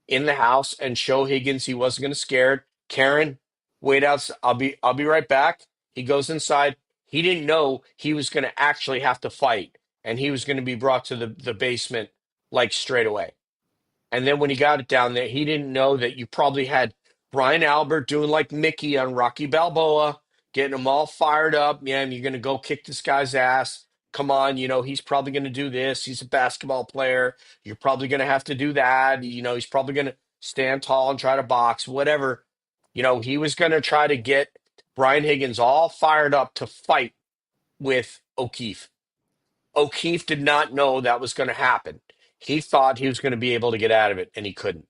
in the house and show Higgins he wasn't going to scared. Karen, wait out. I'll be right back. He goes inside. He didn't know he was going to actually have to fight, and he was going to be brought to the basement like straight away. And then when he got it down there, he didn't know that you probably had Brian Albert doing like Mickey on Rocky Balboa, getting him all fired up. Yeah, and you're going to go kick this guy's ass. Come on, he's probably going to do this. He's a basketball player. You're probably going to have to do that. He's probably going to stand tall and try to box, whatever. He was going to try to get Brian Higgins all fired up to fight with O'Keefe. O'Keefe did not know that was going to happen. He thought he was going to be able to get out of it, and he couldn't.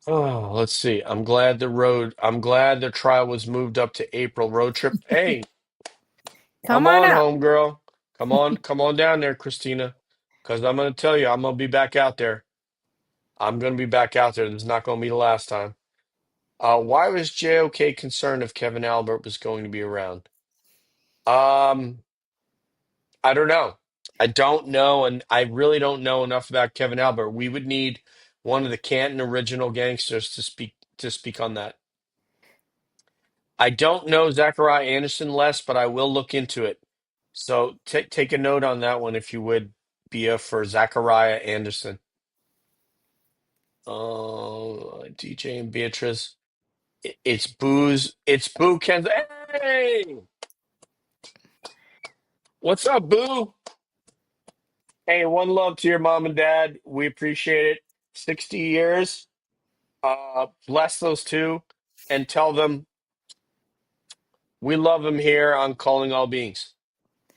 Oh, let's see. I'm glad the trial was moved up to April. Road trip. Hey, come Come on on up. home, girl. Come on down there, Christina. Because I'm going to tell you, I'm going to be back out there. I'm going to be back out there. This is not going to be the last time. Why was JOK concerned if Kevin Albert was going to be around? Um, I don't know. I don't know, and I really don't know enough about Kevin Albert. We would need one of the Canton original gangsters to speak on that. I don't know Zachariah Anderson less, but I will look into it. So take a note on that one if you would, Bia, for Zachariah Anderson. DJ and Beatriz. It's booze. It's Boo Ken's. Hey, what's up, Boo? Hey, one love to your mom and dad. We appreciate it. 60 years. Bless those two and tell them we love them here on Calling All Beings.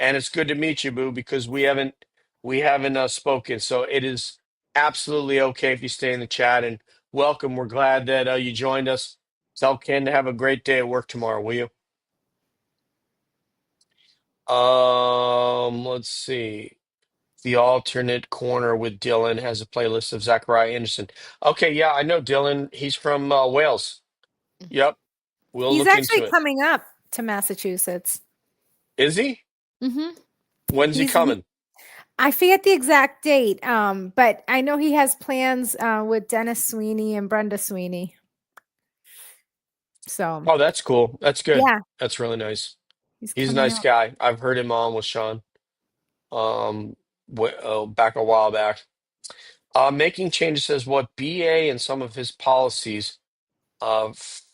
And it's good to meet you, Boo, because we haven't spoken. So it is absolutely okay if you stay in the chat and welcome. We're glad that you joined us. Tell Ken to have a great day at work tomorrow, will you? Let's see. The alternate corner with Dylan has a playlist of Zachariah Anderson. Okay, yeah, I know Dylan. He's from Wales. Yep, we'll He's look actually into it. coming up to Massachusetts. Is he? Hmm When's he He's coming? I forget the exact date, but I know he has plans with Dennis Sweeney and Brenda Sweeney. So Oh, that's cool. That's good. yeah, That's really nice. he's He's a coming nice up. guy. I've heard him on with Sean. Back a while back. Making changes says what BA and some of his policies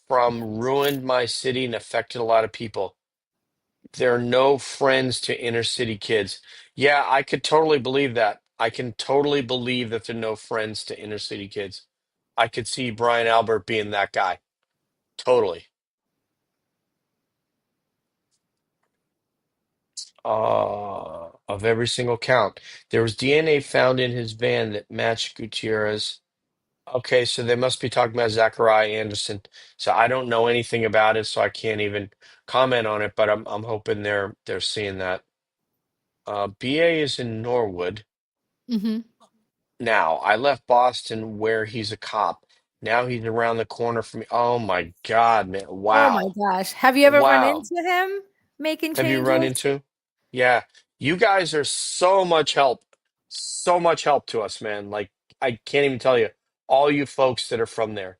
from ruined my city and affected a lot of people. There are no friends to inner city kids. Yeah, I could totally believe that. I can totally believe that there are no friends to inner city kids. I could see Brian Albert being that guy. Totally. Of every single count. There was DNA found in his van that matched Gutierrez. Okay, so they must be talking about Zachariah Anderson. So I don't know anything about it, so I can't even comment on it, but I'm hoping they're seeing that. BA is in Norwood. Hmm Now, I left Boston where he's a cop. Now he's around the corner from me. Oh my God, man. Oh my Wow. gosh, have you ever run Wow. into him making Have you run changes? into? Yeah. You guys are so much help. So much help to us, man. Like, I can't even tell you. All you folks that are from there.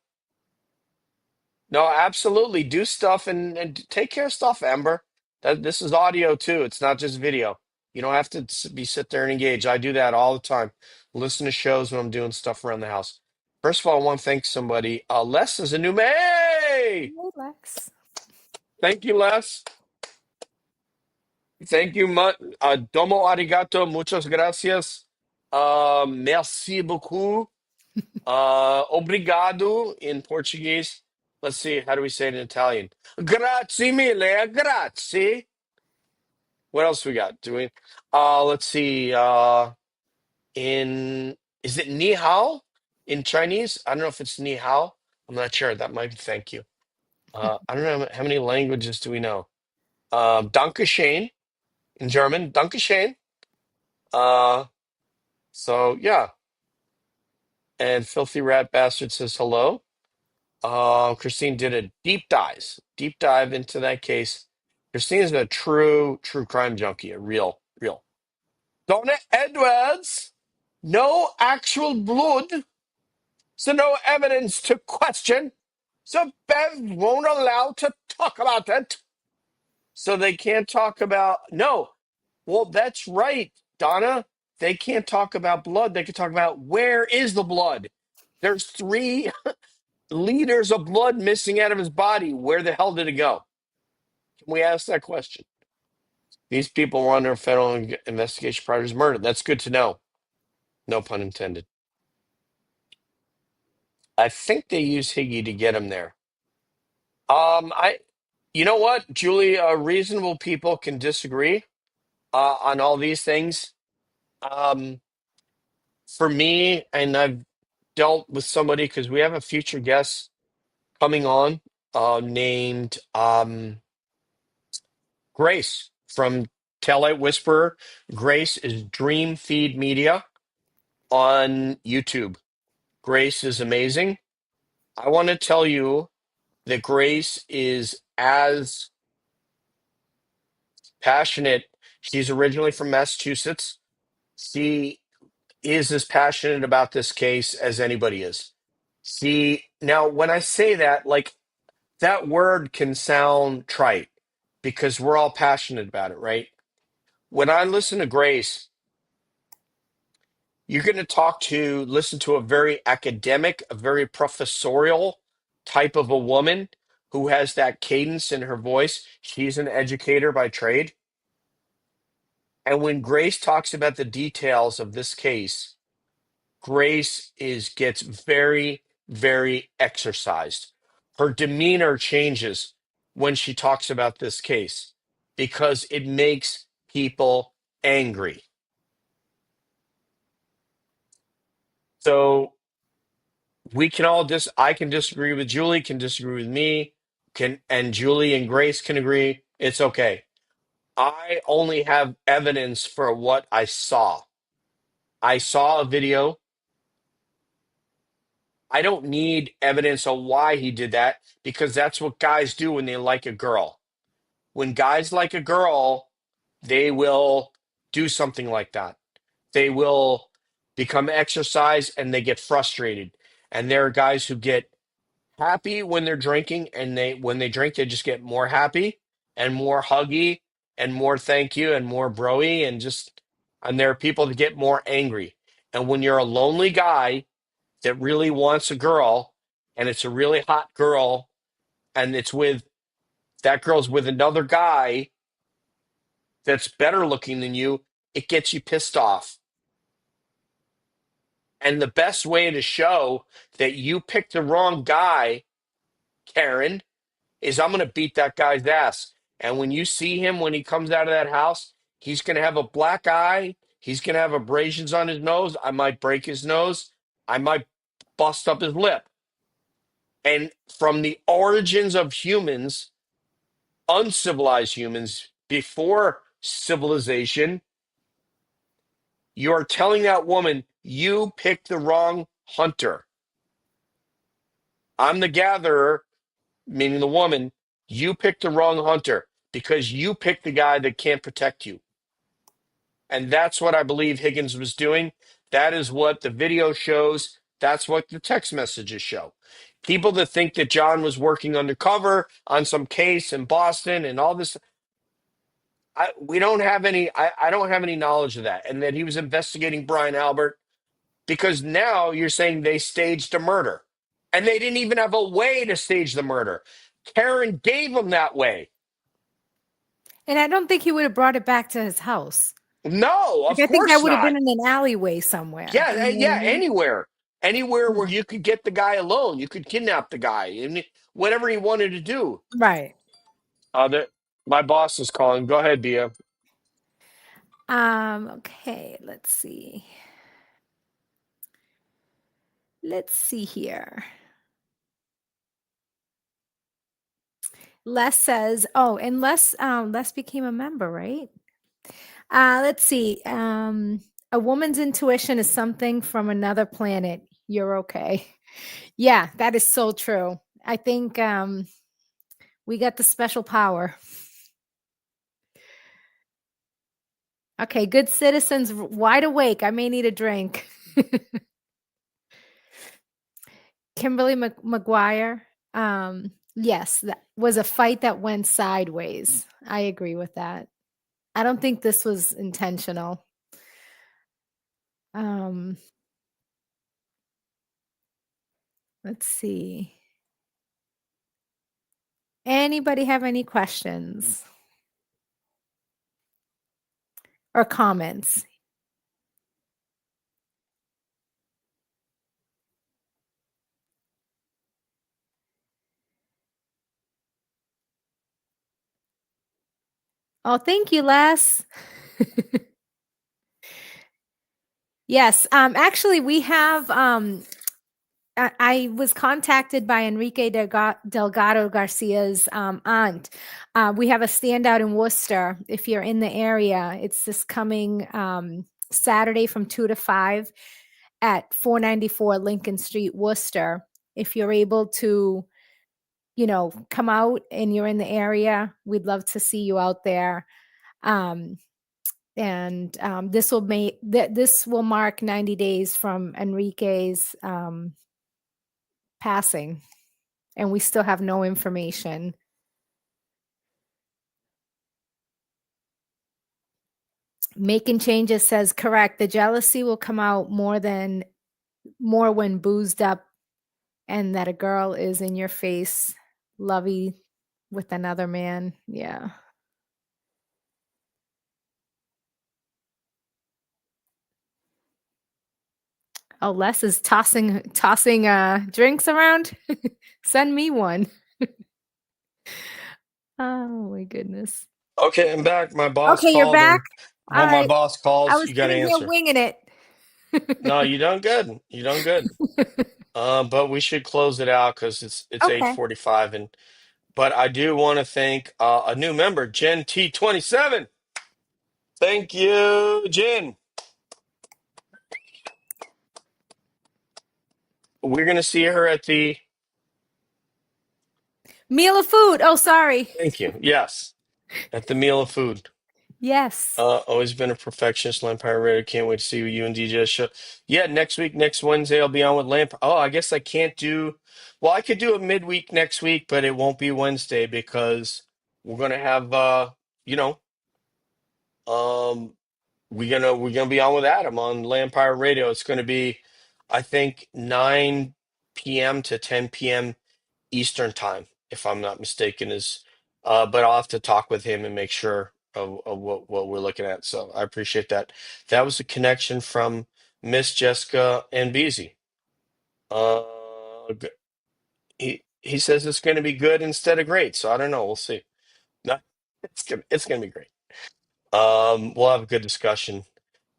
No, absolutely. Do stuff and take care of stuff, Amber. This is audio too. It's not just video. You don't have to sit there and engage. I do that all the time. Listen to shows when I'm doing stuff around the house. First of all, I want to thank somebody. Les is a new May. Relax. Thank you, Les. Thank you, domo arigato, muchas gracias. Merci beaucoup. Obrigado in Portuguese. Let's see, how do we say it in Italian? Grazie mille, grazie. What else we got? Let's see. In Is it ni hao in Chinese? I don't know if it's ni hao. I'm not sure. That might be thank you. I don't know how many languages do we know. Danke schön in German. Danke schön. Uh, so yeah. And Filthy Rat Bastard says hello. Christine did a deep dive into that case. Christine is a true crime junkie, a real. Donna Edwards, no actual blood, so no evidence to question. So Bev won't allow to talk about it. So they can't talk about no. Well, that's right, Donna. They can't talk about blood. They can talk about where is the blood. There's 3 liters of blood missing out of his body. Where the hell did it go? Can we ask that question? These people were under a federal investigation prior to his murder. That's good to know. No pun intended. I think they used Higgy to get him there. You know what, Julie? Reasonable people can disagree on all these things. Um, for me, and I've dealt with somebody because we have a future guest coming on named Grace from Taillight Whisperer. Grace is Dream Feed Media on YouTube. Grace is amazing. I want to tell you that Grace is as passionate. She's originally from Massachusetts. She is as passionate about this case as anybody is. See, now when I say that, like that word can sound trite because we're all passionate about it, right? When I listen to Grace, you're going to listen to a very academic, a very professorial type of a woman who has that cadence in her voice. She's an educator by trade. And when Grace talks about the details of this case, gets very, very exercised. Her demeanor changes when she talks about this case because it makes people angry. So we can all I can disagree with Julie, can disagree with me, and Julie and Grace can agree. It's okay. I only have evidence for what I saw. I saw a video. I don't need evidence of why he did that because that's what guys do when they like a girl. When guys like a girl, they will do something like that. They will become exercise and they get frustrated. And there are guys who get happy when they're drinking, and they when they drink they just get more happy and more huggy and more thank you and more broy and there are people that get more angry. And when you're a lonely guy that really wants a girl and it's a really hot girl and it's with that girl's with another guy that's better looking than you, it gets you pissed off. And the best way to show that you picked the wrong guy, Karen, is I'm going to beat that guy's ass. And when you see him, when he comes out of that house, he's going to have a black eye. He's going to have abrasions on his nose. I might break his nose. I might bust up his lip. And from the origins of humans, uncivilized humans, before civilization, you're telling that woman, you picked the wrong hunter. I'm the gatherer, meaning the woman. You picked the wrong hunter because you picked the guy that can't protect you. And that's what I believe Higgins was doing. That is what the video shows. That's what the text messages show. People that think that John was working undercover on some case in Boston and all this, we don't have any, I don't have any knowledge of that. And that he was investigating Brian Albert because now you're saying they staged a murder. And they didn't even have a way to stage the murder. Karen gave them that way. And I don't think he would have brought it back to his house. No, Like, of I think that course would have not. been in an alleyway somewhere. Yeah, You know what yeah, I mean? anywhere where you could get the guy alone, you could kidnap the guy and whatever he wanted to do. Right. My boss is calling. Go ahead, Bia. Okay, let's see. Let's see here. Les says, oh, and Les became a member, right? Let's see. A woman's intuition is something from another planet. You're okay. Yeah, that is so true. I think we got the special power. Okay, good citizens, wide awake. I may need a drink. Kimberly McGuire. Yes, that was a fight that went sideways. I agree with that. I don't think this was intentional. Let's see. Anybody have any questions or comments? Oh, thank you, Les. Yes, actually, we have. I was contacted by Enrique Delgado Garcia's aunt. We have a standout in Worcester. If you're in the area, it's this coming Saturday from 2 to 5 at 494 Lincoln Street, Worcester. If you're able to, come out and you're in the area, we'd love to see you out there. This will mark 90 days from Enrique's passing, and we still have no information. Making changes says correct. The jealousy will come out more when boozed up and that a girl is in your face, lovey with another man. Yeah. Oh, Les is tossing drinks around. Send me one. Oh my goodness. Okay, I'm back. My boss Okay, you're called, back. and All when my right. boss I calls, was you got to sitting here answer. winging it. No, you done good. You done good. But we should close it out because it's Okay. 8:45, but I do want to thank a new member, Jen T27. Thank you, Jen. we're gonna see her at the. Meal of food. Oh, sorry. Thank you. Yes, at the Meal of Food. Yes. Always been a perfectionist, Lampire Radio. Can't wait to see you and DJ show. Yeah, next week, next Wednesday, I'll be on with Lamp. Oh, I guess I can't do. Well, I could do a midweek next week, but it won't be Wednesday because we're gonna have, you know, um, we're gonna be on with Adam on Lampire Radio. It's gonna be, I think, 9 p.m. to 10 p.m. Eastern time, if I'm not mistaken, is but I'll have to talk with him and make sure of what we're looking at. So I appreciate that. That was a connection from Miss Jessica and Beasy. Uh, he says it's going to be good instead of great. So I don't know. We'll see. No, it's gonna be great. We'll have a good discussion.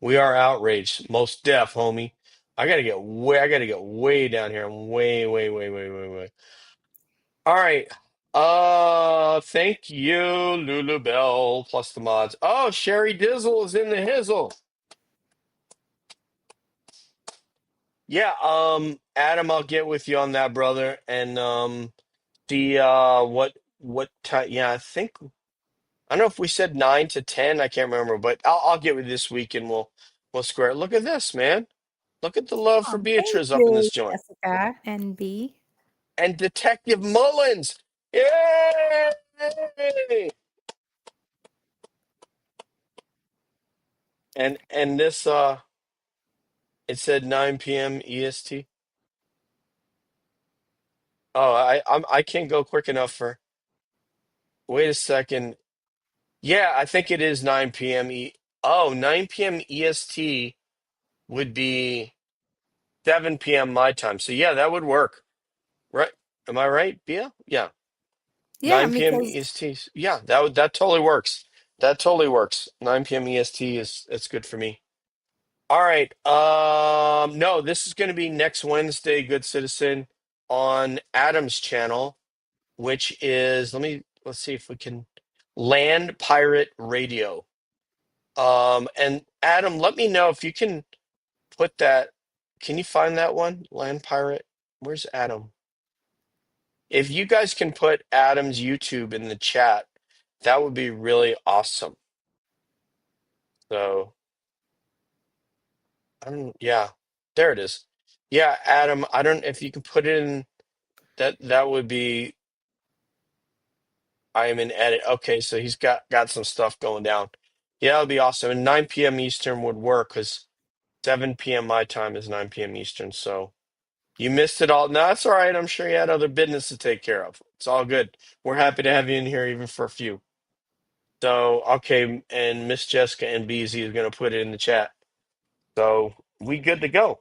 We are outraged, most deaf, homie. I gotta get way down here. I'm way, way, way, way, way, way. All right. Thank you, Lulu Bell, plus the mods. Oh, Sherry Dizzle is in the hizzle. Yeah, Adam, I'll get with you on that, brother. And the what time? Yeah, I don't know if we said 9 to 10. I can't remember, but I'll get with you this week and we'll square it. Look at this, man. Look at the love for Oh, thank Beatriz up in this you, joint. Jessica and B. And Detective Mullins. Yay! And this it said 9 p.m. EST. Oh, I can't go quick enough for. Wait a second. Yeah, I think it is 9 p.m. 9 p.m. EST would be 7 p.m. my time. So yeah, that would work. Right? Am I right, Bia? Yeah. Yeah, 9 p.m. because EST. Yeah, that totally works. That totally works. 9 p.m. EST is it's good for me. All right. No, this is going to be next Wednesday, Good Citizen, on Adam's channel, which is let's see if we can Land Pirate Radio. And Adam, let me know if you can put that. Can you find that one? Land Pirate. Where's Adam? If you guys can put Adam's YouTube in the chat, that would be really awesome. So, yeah, there it is. Yeah, Adam, I don't if you can put it in that would be I am in edit. Okay, so he's got some stuff going down. Yeah, that would be awesome. And 9 p.m. Eastern would work because 7 p.m. my time is 9 p.m. Eastern. So you missed it all. No, that's all right. I'm sure you had other business to take care of. It's all good. We're happy to have you in here even for a few. So, okay, and Miss Jessica and BZ is going to put it in the chat. So we good to go.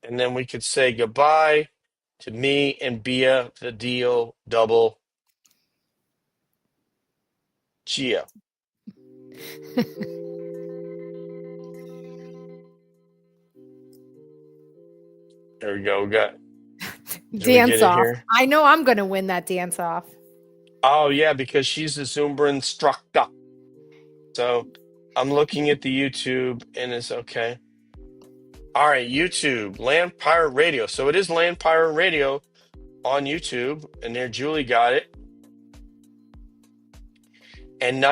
And then we could say goodbye to me and Bia, the deal double Gia. There we go. Did we get dance it off. here? I know I'm going to win that dance off. Oh, yeah, because she's a Zumba instructor. So I'm looking at the YouTube and it's okay. All right, YouTube, Land Pirate Radio. So it is Land Pirate Radio on YouTube. And there, Julie got it. And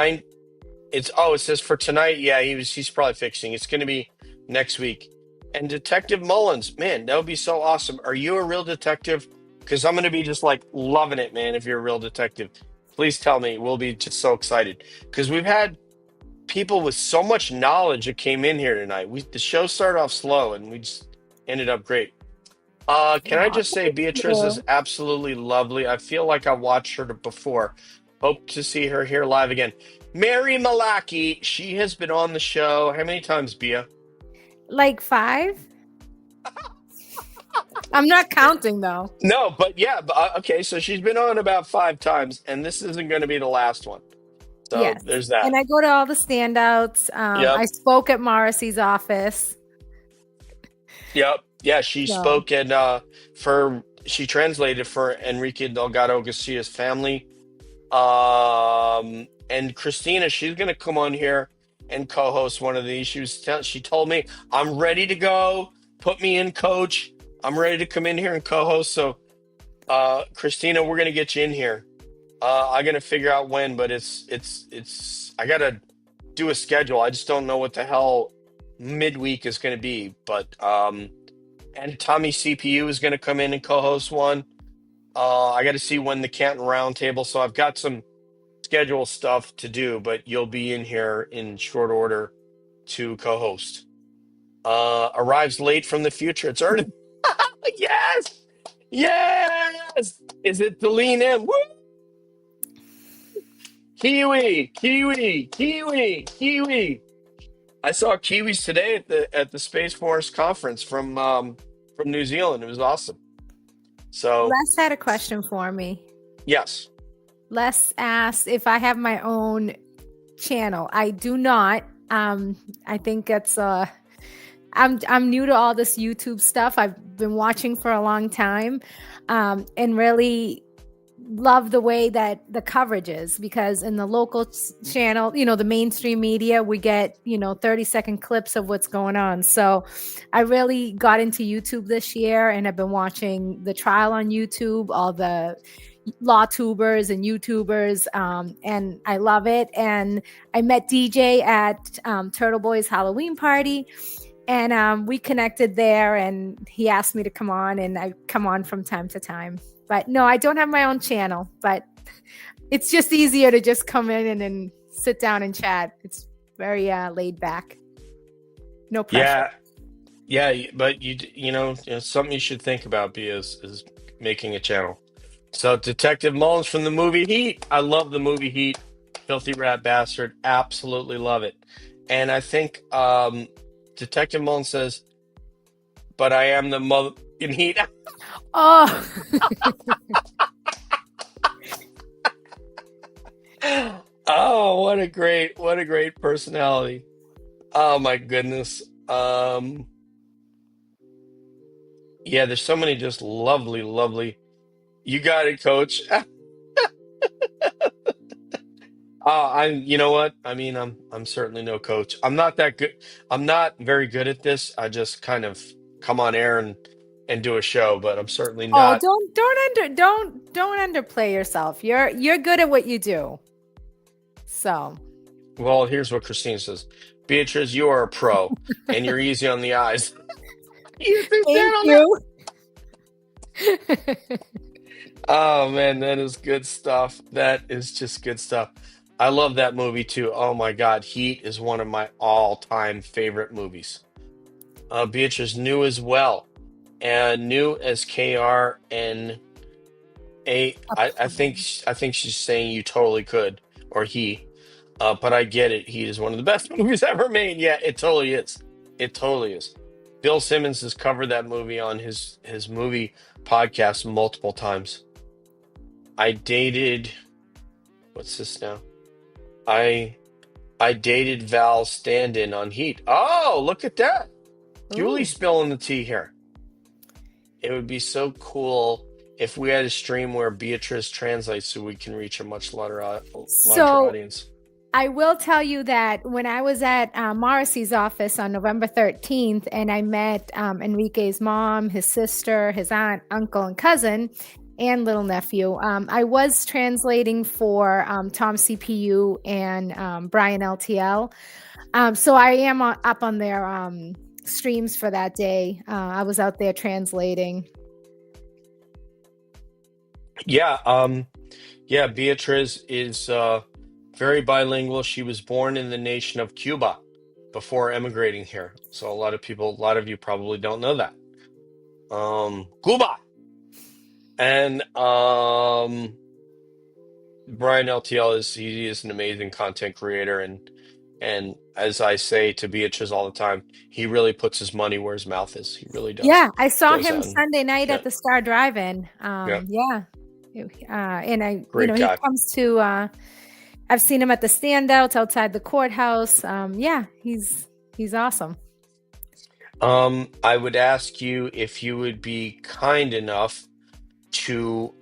it says for tonight. Yeah, he's probably fixing. It's going to be next week. And Detective Mullins, man, that would be so awesome. Are you a real detective? Because I'm going to be just like loving it, man. If you're a real detective, please tell me. We'll be just so excited because we've had people with so much knowledge that came in here tonight. The show started off slow and we just ended up great. Can I just say Beatriz is absolutely lovely. I feel like I watched her before. Hope to see her here live again. Mary Malaki, she has been on the show. How many times, Bia? Like 5? I'm not counting though. No, but yeah, okay. So she's been on about 5 times, and this isn't going to be the last one. So Yes. there's that. And I go to all the standouts. Yep. I spoke at Morrissey's office. Yep. Yeah, she spoke at she translated for Enrique Delgado Garcia's family. And Christina, she's going to come on here and co-host one of these. She told me, I'm ready to go. Put me in, coach. I'm ready to come in here and co-host. So, Christina, we're gonna get you in here. I gotta figure out when, but it's. I gotta do a schedule. I just don't know what the hell midweek is gonna be. But and Tommy CPU is gonna come in and co-host one. I got to see when the Canton Roundtable. So I've got some schedule stuff to do, but you'll be in here in short order to co-host. Arrives late from the future. It's Ernest. Yes, yes. Is it to lean in? Woo! Kiwi, kiwi, kiwi, kiwi. I saw kiwis today at the Space Force conference from New Zealand. It was awesome. So Les had a question for me. yes. Les asked if I have my own channel. I do not. I think it's I'm new to all this YouTube stuff. I've been watching for a long time, and really love the way that the coverage is, because in the local channel, the mainstream media, we get 30-second clips of what's going on. So I really got into YouTube this year, and I've been watching the trial on YouTube, all the law tubers and YouTubers, and I love it. And I met DJ at Turtle Boy's Halloween party, and we connected there, and he asked me to come on, and I come on from time to time. But no, I don't have my own channel, but it's just easier to just come in and sit down and chat. It's very laid back. No pressure. Yeah, but it's something you should think about, is making a channel. So Detective Mullins from the movie Heat. I love the movie Heat. Filthy Rat Bastard. Absolutely love it. And I think Detective Mullins says, but I am the mother in Heat. Oh. Oh, what a great personality. Oh my goodness. Yeah, there's so many just lovely. You got it, coach. You know what? I mean, I'm certainly no coach. I'm not that good. I'm not very good at this. I just kind of come on air and do a show, but I'm certainly Oh, not. don't underplay yourself. You're good at what you do. So, Well, here's what Christine says. Beatriz, you are a pro and you're easy on the eyes. thank you. Oh man, that is good stuff. That is just good stuff. I love that movie too. Oh my God, Heat is one of my all-time favorite movies. Beatrice new as well, and new as KRNA. I think she's saying you totally could, or he. But I get it. Heat is one of the best movies ever made. Yeah, it totally is. It totally is. Bill Simmons has covered that movie on his movie podcast multiple times. I dated, what's this now? I dated Val stand-in on Heat. Oh, look at that. Julie Ooh. spilling the tea here. It would be so cool if we had a stream where Beatrice translates so we can reach a much larger audience. I will tell you that when I was at Morrissey's office on November 13th, and I met Enrique's mom, his sister, his aunt, uncle, and cousin, and little nephew, I was translating for Tom CPU and Brian LTL. So I am up on their streams for that day. I was out there translating. Yeah, Beatriz is very bilingual. She was born in the nation of Cuba before emigrating here. So a lot of you probably don't know that. Cuba. And Brian LTL is an amazing content creator, and as I say to Beatriz all the time, he really puts his money where his mouth is. He really does. Yeah, I saw Goes him out Sunday night yeah. at the Star Drive-In. Yeah. And I, Great guy. he comes to. I've seen him at the standouts outside the courthouse. Yeah, he's awesome. I would ask you if you would be kind enough to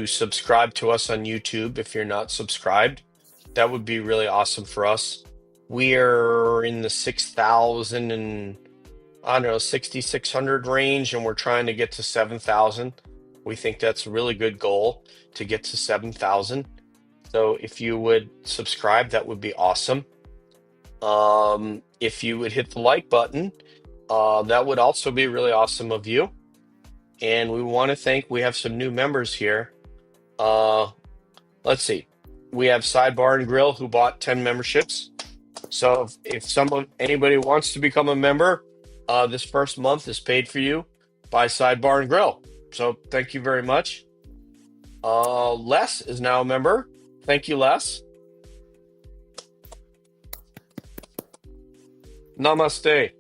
subscribe to us on YouTube if you're not subscribed. That would be really awesome for us. We're in the 6,000 and I don't know, 6,600 range, and we're trying to get to 7,000. We think that's a really good goal to get to 7,000. So if you would subscribe, that would be awesome. If you would hit the like button, that would also be really awesome of you. And we want to thank, we have some new members here. Let's see. We have Sidebar and Grill who bought 10 memberships. So if anybody wants to become a member, this first month is paid for you by Sidebar and Grill. So thank you very much. Les is now a member. Thank you, Les. Namaste.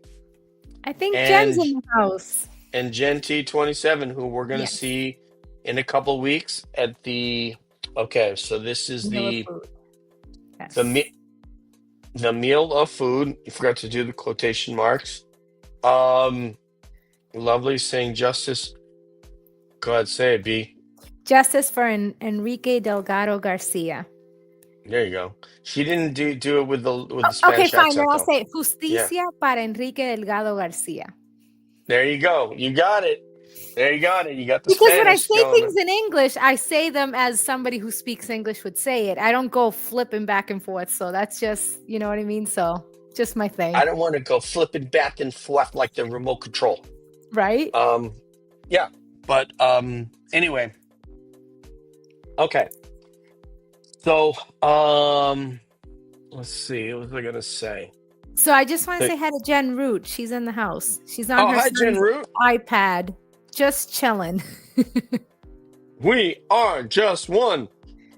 I think Jen's in the house. And Gen T27, who we're going to Yes. see in a couple weeks at the. Okay, so this is Meal of food. Yes. the meal of food. You forgot to do the quotation marks. Lovely saying justice. Go ahead, say it, B. Justice for Enrique Delgado Garcia. There you go. She didn't do it with the Okay, Spanish fine. accent, Then I'll though. say Justicia para Enrique Delgado Garcia. There you go. You got it. There you got it. You got the Because Spanish when I say going. things in English, I say them as somebody who speaks English would say it. I don't go flipping back and forth. So that's just, you know what I mean? So just my thing. I don't want to go flipping back and forth like the remote control. Right? Yeah. But anyway. Okay. So let's see. What was I gonna say? So I just want to say hi to Jen Root. She's in the house. She's on her Hi, Jen son's Root. iPad, just chilling. We are just one.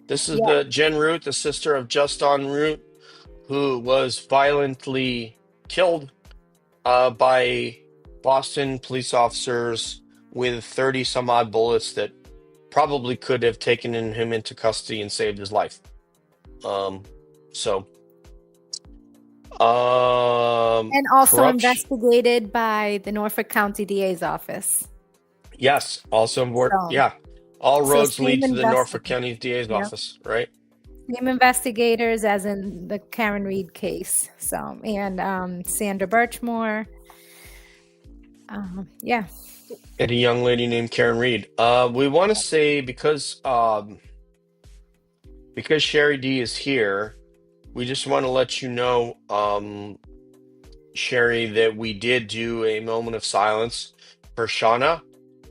This is the Jen Root, the sister of Justin Root, who was violently killed by Boston police officers with 30 some odd bullets that probably could have taken him into custody and saved his life. And also investigated by the Norfolk County DA's office. Yes, also important. Yeah, all roads lead to the Norfolk County DA's office, right? Same investigators as in the Karen Reed case. So, and Sandra Birchmore. Yeah. And a young lady named Karen Reed. We want to say because Sherry D is here, we just want to let you know, Sherry, that we did do a moment of silence for Shauna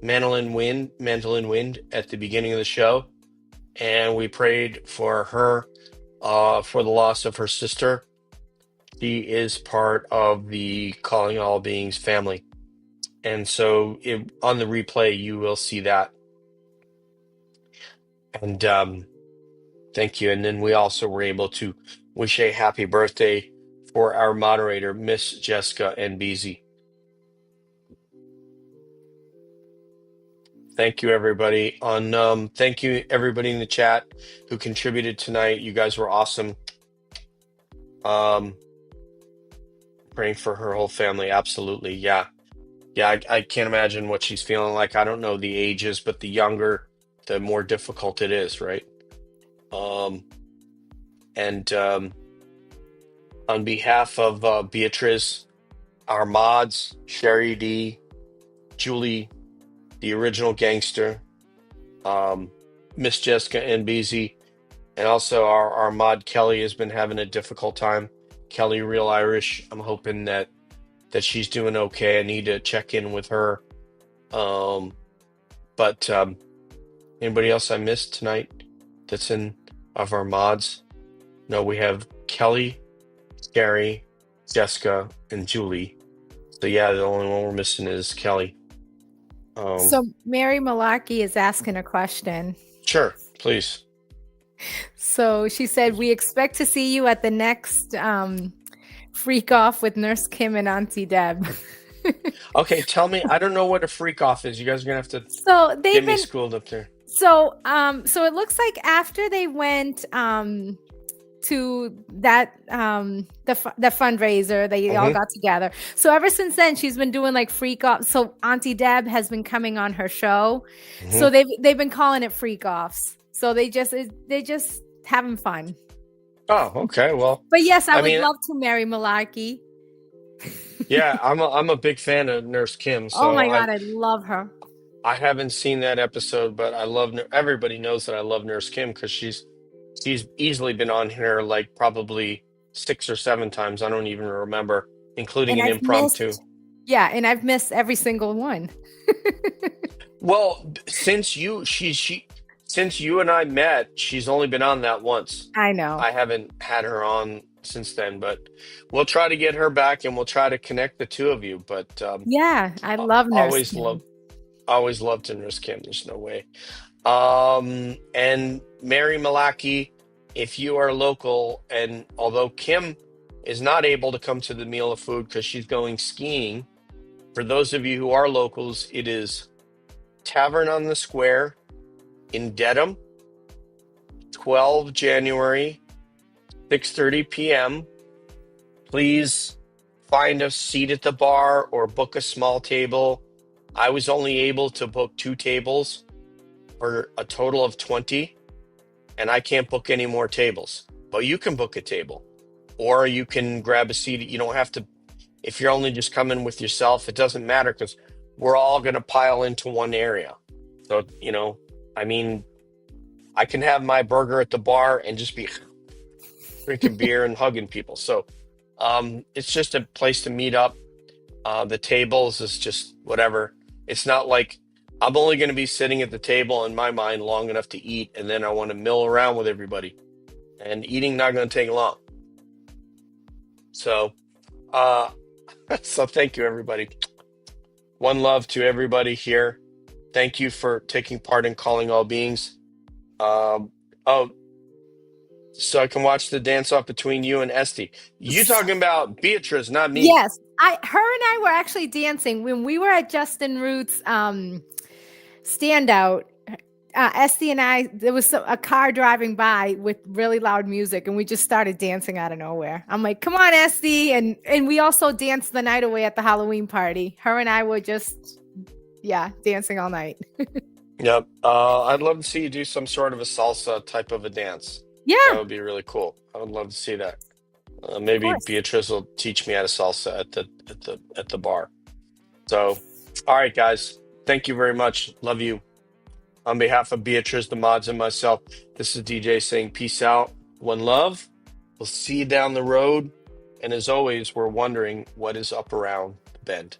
Mandolin Wind at the beginning of the show, and we prayed for her for the loss of her sister. She is part of the Calling All Beings family. And so on the replay, you will see that. And thank you. And then we also were able to wish a happy birthday for our moderator, Miss Jessica Nbz. Thank you, everybody. Thank you, everybody in the chat who contributed tonight. You guys were awesome. Praying for her whole family. Absolutely. Yeah. Yeah, I can't imagine what she's feeling like. I don't know the ages, but the younger, the more difficult it is, right? And on behalf of Beatriz, our mods, Sherry D, Julie, the original gangster, Miss Jessica Nbz, and also our mod Kelly has been having a difficult time. Kelly, real Irish. I'm hoping that she's doing okay. I need to check in with her. But anybody else I missed tonight that's in of our mods? No, we have Kelly, Gary, Jessica, and Julie. So yeah, the only one we're missing is Kelly. So Mary Malarkey is asking a question. Sure, please. So she said, we expect to see you at the next freak off with Nurse Kim and Auntie Deb. Okay, tell me. I don't know what a freak off is. You guys are gonna have to get me schooled up there. So it looks like after they went to that the fundraiser, they all got together. So ever since then, she's been doing like freak off. So Auntie Deb has been coming on her show. So they've been calling it freak offs. So they just having fun. Oh, okay. Well, but yes, I would love to marry Malarkey. Yeah, I'm a big fan of Nurse Kim, Oh so my God, I love her. I haven't seen that episode, but I love everybody knows that I love Nurse Kim because she's easily been on here like probably 6 or 7 times. I don't even remember, including And an I've impromptu. missed, yeah, and I've missed every single one. Well, since you and I met, she's only been on that once. I know. I haven't had her on since then, but we'll try to get her back and we'll try to connect the two of you. But Yeah, I love Nurse always Kim. always loved to Nurse Kim. There's no way. And Mary Malaki, if you are local, and although Kim is not able to come to the Meal of Food because she's going skiing, for those of you who are locals, it is Tavern on the Square in Dedham, 12 January, 6:30 p.m. Please find a seat at the bar or book a small table. I was only able to book 2 tables for a total of 20, and I can't book any more tables. But you can book a table, or you can grab a seat. You don't have to, if you're only just coming with yourself, it doesn't matter because we're all going to pile into one area. So, I mean, I can have my burger at the bar and just be drinking beer and hugging people. So it's just a place to meet up. The tables is just whatever. It's not like I'm only going to be sitting at the table in my mind long enough to eat, and then I want to mill around with everybody. And eating not going to take long. So, so thank you, everybody. One love to everybody here. Thank you for taking part in Calling All Beings. Oh, so I can watch the dance off between you and Esty. You talking about Beatriz, not me. Yes, her and I were actually dancing when we were at Justin Root's standout. Esty and I, there was a car driving by with really loud music, and we just started dancing out of nowhere. I'm like, "Come on, Esty!" And we also danced the night away at the Halloween party. Her and I were just, dancing all night. Yep. I'd love to see you do some sort of a salsa type of a dance. That Yeah, would be really cool. I would love to see that. of Maybe course. Beatriz will teach me how to salsa at the bar. So, all right, guys. Thank you very much. Love you. On behalf of Beatriz, the mods, and myself, this is DJ saying peace out. One love. We'll see you down the road. And as always, we're wondering what is up around the bend.